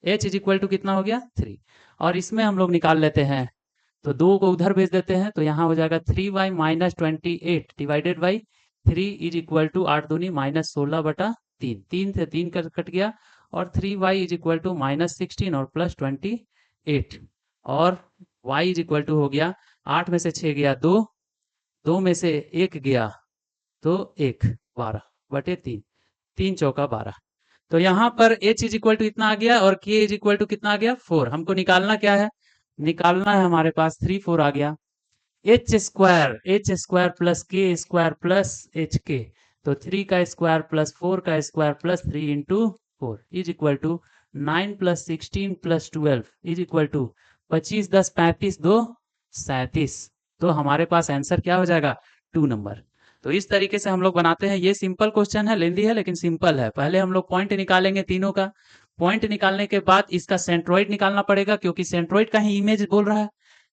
h is equal to कितना हो गया 3 और इसमें हम लोग निकाल लेते हैं। तो 2 को उधर भेज देते हैं तो यहाँ हो जाएगा 3y - 28 divided by 3 is equal to 8 दूनी -16/3, 3 से 3 कट गया और 3y इज इक्वल टू -16 और +28 और y इज इक्वल टू हो गया 8 में से 6 गया 2, 2 में से 1 गया तो 1, 12/3, 3 चौका 12। तो यहाँ पर h इज इक्वल टू इतना आ गया और k इज इक्वल टू कितना आ गया 4। हमको निकालना क्या है? निकालना है हमारे पास 3 4 आ गया, h² plus k² plus hk। तो 3 का स्क्वायर प्लस 4 का square plus 3 into 4 is equal to 9 + 16 + 12 is equal to 25 10 35 2 37। तो हमारे पास आंसर क्या हो जाएगा? 2 नंबर। तो इस तरीके से हम लोग बनाते हैं। ये सिंपल क्वेश्चन है, लेंदी है लेकिन सिंपल है। पहले हम लोग पॉइंट निकालेंगे तीनों का। पॉइंट निकालने के बाद इसका सेंट्रोइड निकालना पड़ेगा, क्योंकि सेंट्रोइड का ही इमेज बोल रहा है।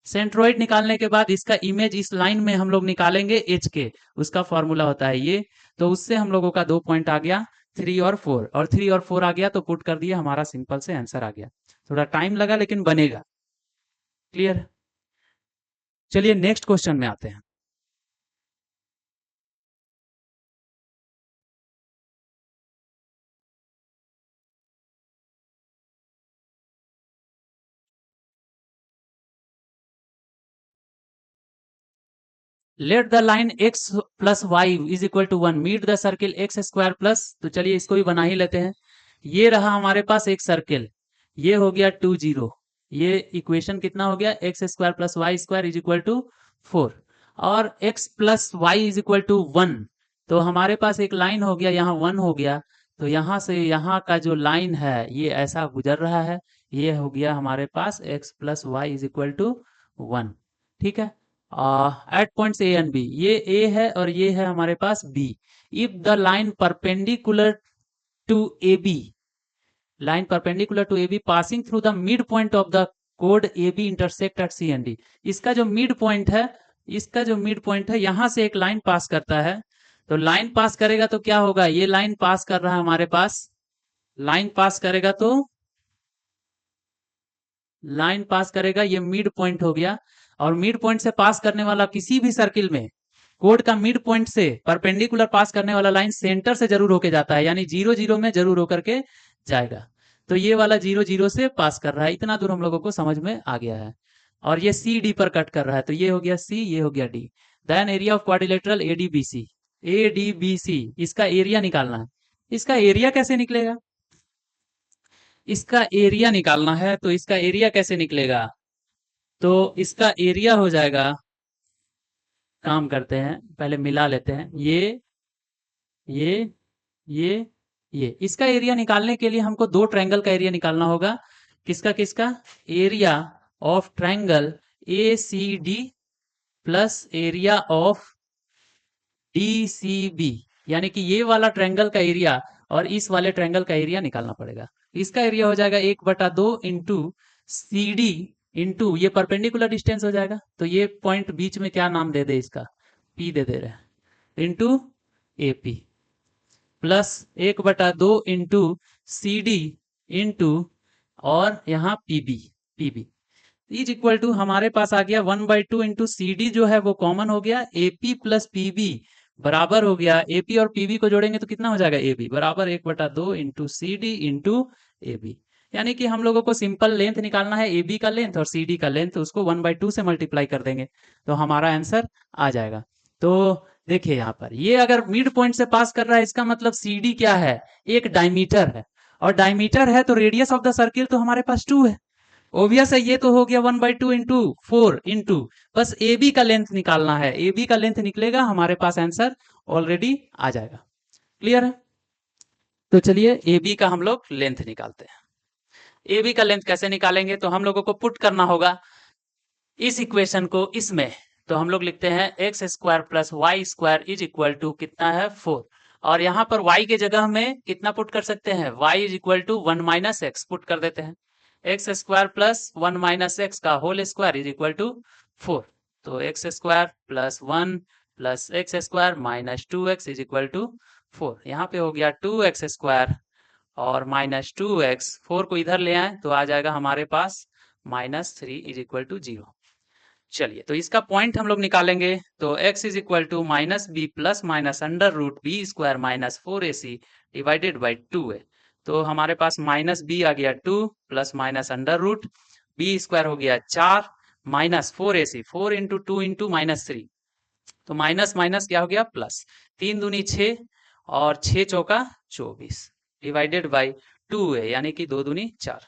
सेंट्रोइड निकालने के बाद इसका इमेज इस लाइन में हम लोग निकालेंगे एच के, उसका फॉर्मूला होता है ये। तो उससे हम लोगों का 2 पॉइंट आ गया, 3 और 4, और 3 और 4 आ गया तो पुट कर दिया, हमारा सिंपल से आंसर आ गया। थोड़ा टाइम लगा लेकिन बनेगा। क्लियर? चलिए नेक्स्ट क्वेश्चन में आते हैं। Let the line x plus Y is equal to 1 meet the circle X square plus. तो चलिए इसको भी बना ही लेते हैं। ये रहा हमारे पास एक सर्किल, ये हो गया 2 0। ये इक्वेशन कितना हो गया? X square plus Y square is equal to 4, और x plus Y is equal to 1। तो हमारे पास एक लाइन हो गया, यहाँ 1 हो गया। तो यहाँ से यहाँ का जो लाइन है ये ऐसा गुजर रहा है। ये हो गया हमारे पास x plus Y is equal to 1। ठीक है। At points A and B, ये ए है और ये है हमारे पास B. If the line perpendicular to A B, line perpendicular to A B passing through the mid point of the कोड A B intersect at C and D. इसका जो मिड पॉइंट है, इसका जो मिड पॉइंट है, यहां से एक लाइन पास करता है। तो लाइन पास करेगा तो क्या होगा? ये लाइन पास कर रहा है हमारे पास, लाइन पास करेगा तो लाइन पास करेगा, ये मिड पॉइंट हो गया। और मिड पॉइंट से पास करने वाला किसी भी सर्किल में, कोड का मिड पॉइंट से परपेंडिकुलर पास करने वाला लाइन सेंटर से जरूर होके जाता है, यानी 0 0 में जरूर होकर के जाएगा। तो ये वाला 0 0 से पास कर रहा है, इतना दूर हम लोगों को समझ में आ गया है। और ये सी डी पर कट कर रहा है, तो ये हो गया सी, ये हो गया D. Then area of quadrilateral ADBC, ADBC, इसका एरिया निकालना है। इसका एरिया कैसे निकलेगा? इसका एरिया निकालना है, तो इसका एरिया कैसे निकलेगा? तो इसका एरिया हो जाएगा, काम करते हैं पहले मिला लेते हैं, ये ये ये। इसका एरिया निकालने के लिए हमको दो ट्रायंगल का एरिया निकालना होगा। किसका किसका? Area of triangle A C D plus area of D C B, यानी कि ये वाला ट्रायंगल का एरिया और इस वाले ट्रायंगल का एरिया निकालना पड़ेगा। इसका एरिया हो जाएगा 1/2 इंटू सी डी इंटू ये परपेंडिकुलर डिस्टेंस हो जाएगा। तो ये पॉइंट बीच में क्या नाम दे दे? इसका पी दे दे रहे हैं, into A P, plus 1/2 into C D into और यहाँ PB, PB is equal to हमारे पास आ गया 1/2 इंटू सी डी, जो है वो कॉमन हो गया, एपी प्लस पीबी बराबर हो गया, एपी और पीबी को जोड़ेंगे तो कितना हो जाएगा? एबी बराबर 1/2 into C D into AB. यानी कि हम लोगों को सिंपल लेंथ निकालना है, एबी का लेंथ और सी डी का लेंथ, उसको 1/2 से मल्टीप्लाई कर देंगे तो हमारा आंसर आ जाएगा। तो देखिए यहाँ पर ये अगर मिड पॉइंट से पास कर रहा है, इसका मतलब सी डी क्या है? एक डायमीटर है, और डायमीटर है तो रेडियस ऑफ द सर्किल तो हमारे पास 2 है। ओबियस है, ये तो हो गया 1/2 इंटू 4 इंटू, बस ए बी का लेंथ निकालना है। ए बी का लेंथ निकलेगा, हमारे पास आंसर ऑलरेडी आ जाएगा। क्लियर है? तो चलिए ए बी का हम लोग लेंथ निकालते हैं। ए बी का लेंथ कैसे निकालेंगे? तो हम लोगों को पुट करना होगा इस इक्वेशन को इसमें। तो हम लोग लिखते हैं X square plus Y square is equal to कितना है? 4। और यहाँ पर y के जगह में कितना पुट कर सकते हैं? y is equal to 1 minus X put कर देते हैं। X square plus 1 minus X का whole square is equal to 4। तो X square plus 1 plus X square minus 2x is equal to 4। यहाँ पे हो गया 2x स्क्वायर और माइनस 2x, 4 को इधर ले आए तो आ जाएगा हमारे पास -3 इज इक्वल टू 0। चलिए तो इसका पॉइंट हम लोग निकालेंगे। तो x is equal to minus B plus minus under root B square minus 4ac divided by 2 है। तो हमारे पास माइनस बी आ गया 2 plus minus under root B square हो गया 4 माइनस 4ac, 4 इंटू 2 इंटू -3, तो माइनस माइनस क्या हो गया? प्लस, 3 दूनी 6 और 6 चौका 24 डिवाइडेड बाई 2 है, यानी कि 2 दूनी 4।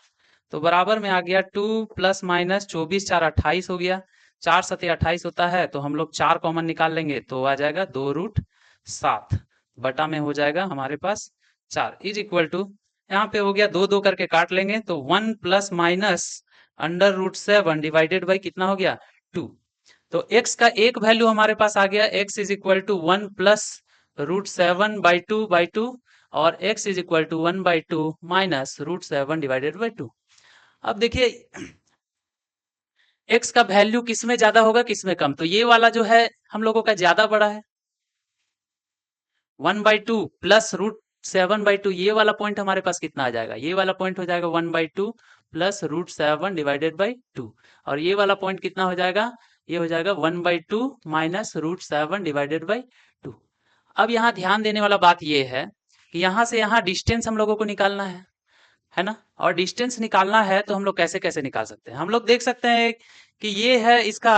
तो बराबर में आ गया 2 प्लस माइनस 24 4 28 हो गया, 4 सते 28 होता है, तो हम लोग 4 कॉमन निकाल लेंगे तो आ जाएगा 2√7 बटा में हो जाएगा हमारे पास 4 इज इक्वल टू, यहाँ पे हो गया 2 2 करके काट लेंगे तो 1 प्लस माइनस √7 डिवाइडेड बाई कितना हो गया 2। तो x का एक वैल्यू हमारे पास आ गया, x is equal to 1 plus √7/2 और x is equal to 1/2 minus √7 divided by 2। अब देखिए x का वैल्यू किस में ज्यादा होगा किस में कम, तो ये वाला जो है हम लोगों का ज्यादा बड़ा है, 1/2 प्लस √7/2, ये वाला पॉइंट हमारे पास कितना आ जाएगा, ये वाला पॉइंट हो जाएगा 1/2 प्लस √7 डिवाइडेड बाई 2, और ये वाला पॉइंट कितना हो जाएगा, ये हो जाएगा 1/2 माइनस √7 डिवाइडेड बाई 2। अब यहाँ ध्यान देने वाला बात ये है कि यहाँ से यहाँ डिस्टेंस हम लोगों को निकालना है ना, और डिस्टेंस निकालना है तो हम लोग कैसे कैसे निकाल सकते हैं, हम लोग देख सकते हैं कि ये है इसका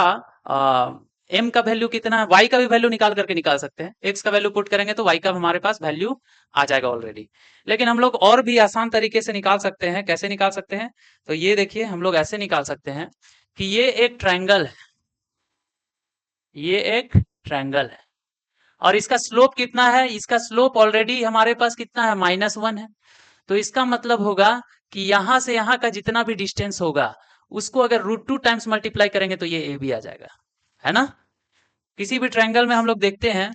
m का वैल्यू कितना है, y का भी वैल्यू निकाल करके निकाल सकते हैं, x का वैल्यू पुट करेंगे तो y का हमारे पास वैल्यू आ जाएगा ऑलरेडी। लेकिन हम लोग और भी आसान तरीके से निकाल सकते हैं, कैसे निकाल सकते हैं, तो ये देखिए हम लोग ऐसे निकाल सकते हैं कि ये एक ट्रायंगल है, ये एक ट्रायंगल है और इसका स्लोप कितना है, इसका स्लोप ऑलरेडी हमारे पास कितना है -1 है। तो इसका मतलब होगा कि यहां से यहां का जितना भी डिस्टेंस होगा उसको अगर √2 टाइम्स मल्टीप्लाई करेंगे तो ये ए बी आ जाएगा, है ना। किसी भी ट्रायंगल में हम लोग देखते हैं,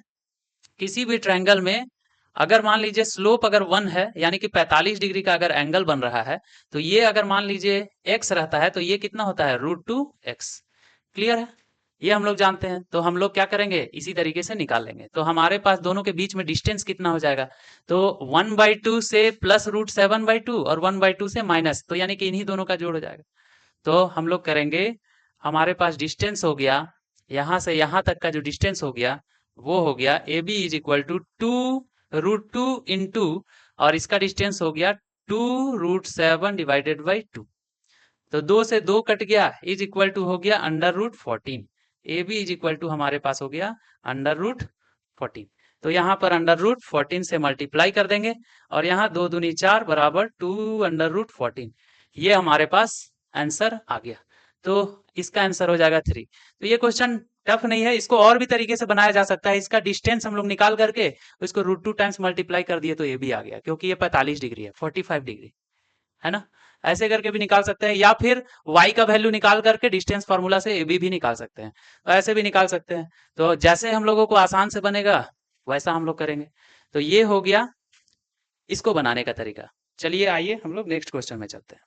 किसी भी ट्रायंगल में अगर मान लीजिए स्लोप अगर 1 है यानी कि 45 डिग्री का अगर एंगल बन रहा है, तो ये अगर मान लीजिए x रहता है तो ये कितना होता है √2x। क्लियर है, ये हम लोग जानते हैं, तो हम लोग क्या करेंगे इसी तरीके से निकाल लेंगे। तो हमारे पास दोनों के बीच में डिस्टेंस कितना हो जाएगा, तो 1/2 से प्लस √7/2 और 1/2 से माइनस, तो यानी कि इन्हीं दोनों का जोड़ हो जाएगा। तो हम लोग करेंगे, हमारे पास डिस्टेंस हो गया यहां से यहां तक का जो डिस्टेंस हो गया वो हो गया A B is equal to 2√2 into, और इसका डिस्टेंस हो गया 2√7 डिवाइडेड बाई 2। तो 2 से 2 कट गया, इज इक्वल टू हो गया √14। A B is equal to हमारे पास हो गया √14। तो यहाँ पर √14 से मल्टीप्लाई कर देंगे और यहाँ 2 दूनी 4 बराबर 2√14, ये हमारे पास आंसर आ गया। तो इसका आंसर हो जाएगा 3। तो ये क्वेश्चन टफ नहीं है, इसको और भी तरीके से बनाया जा सकता है। इसका डिस्टेंस हम लोग निकाल करके इसको √2 टाइम्स मल्टीप्लाई कर दिए तो ये भी आ गया, क्योंकि ये 45 डिग्री है, 45 डिग्री है ना। ऐसे करके भी निकाल सकते हैं, या फिर y का वैल्यू निकाल करके डिस्टेंस फार्मूला से ए बी भी निकाल सकते हैं, तो ऐसे भी निकाल सकते हैं। तो जैसे हम लोगों को आसान से बनेगा वैसा हम लोग करेंगे। तो ये हो गया इसको बनाने का तरीका। चलिए आइए हम लोग नेक्स्ट क्वेश्चन में चलते हैं।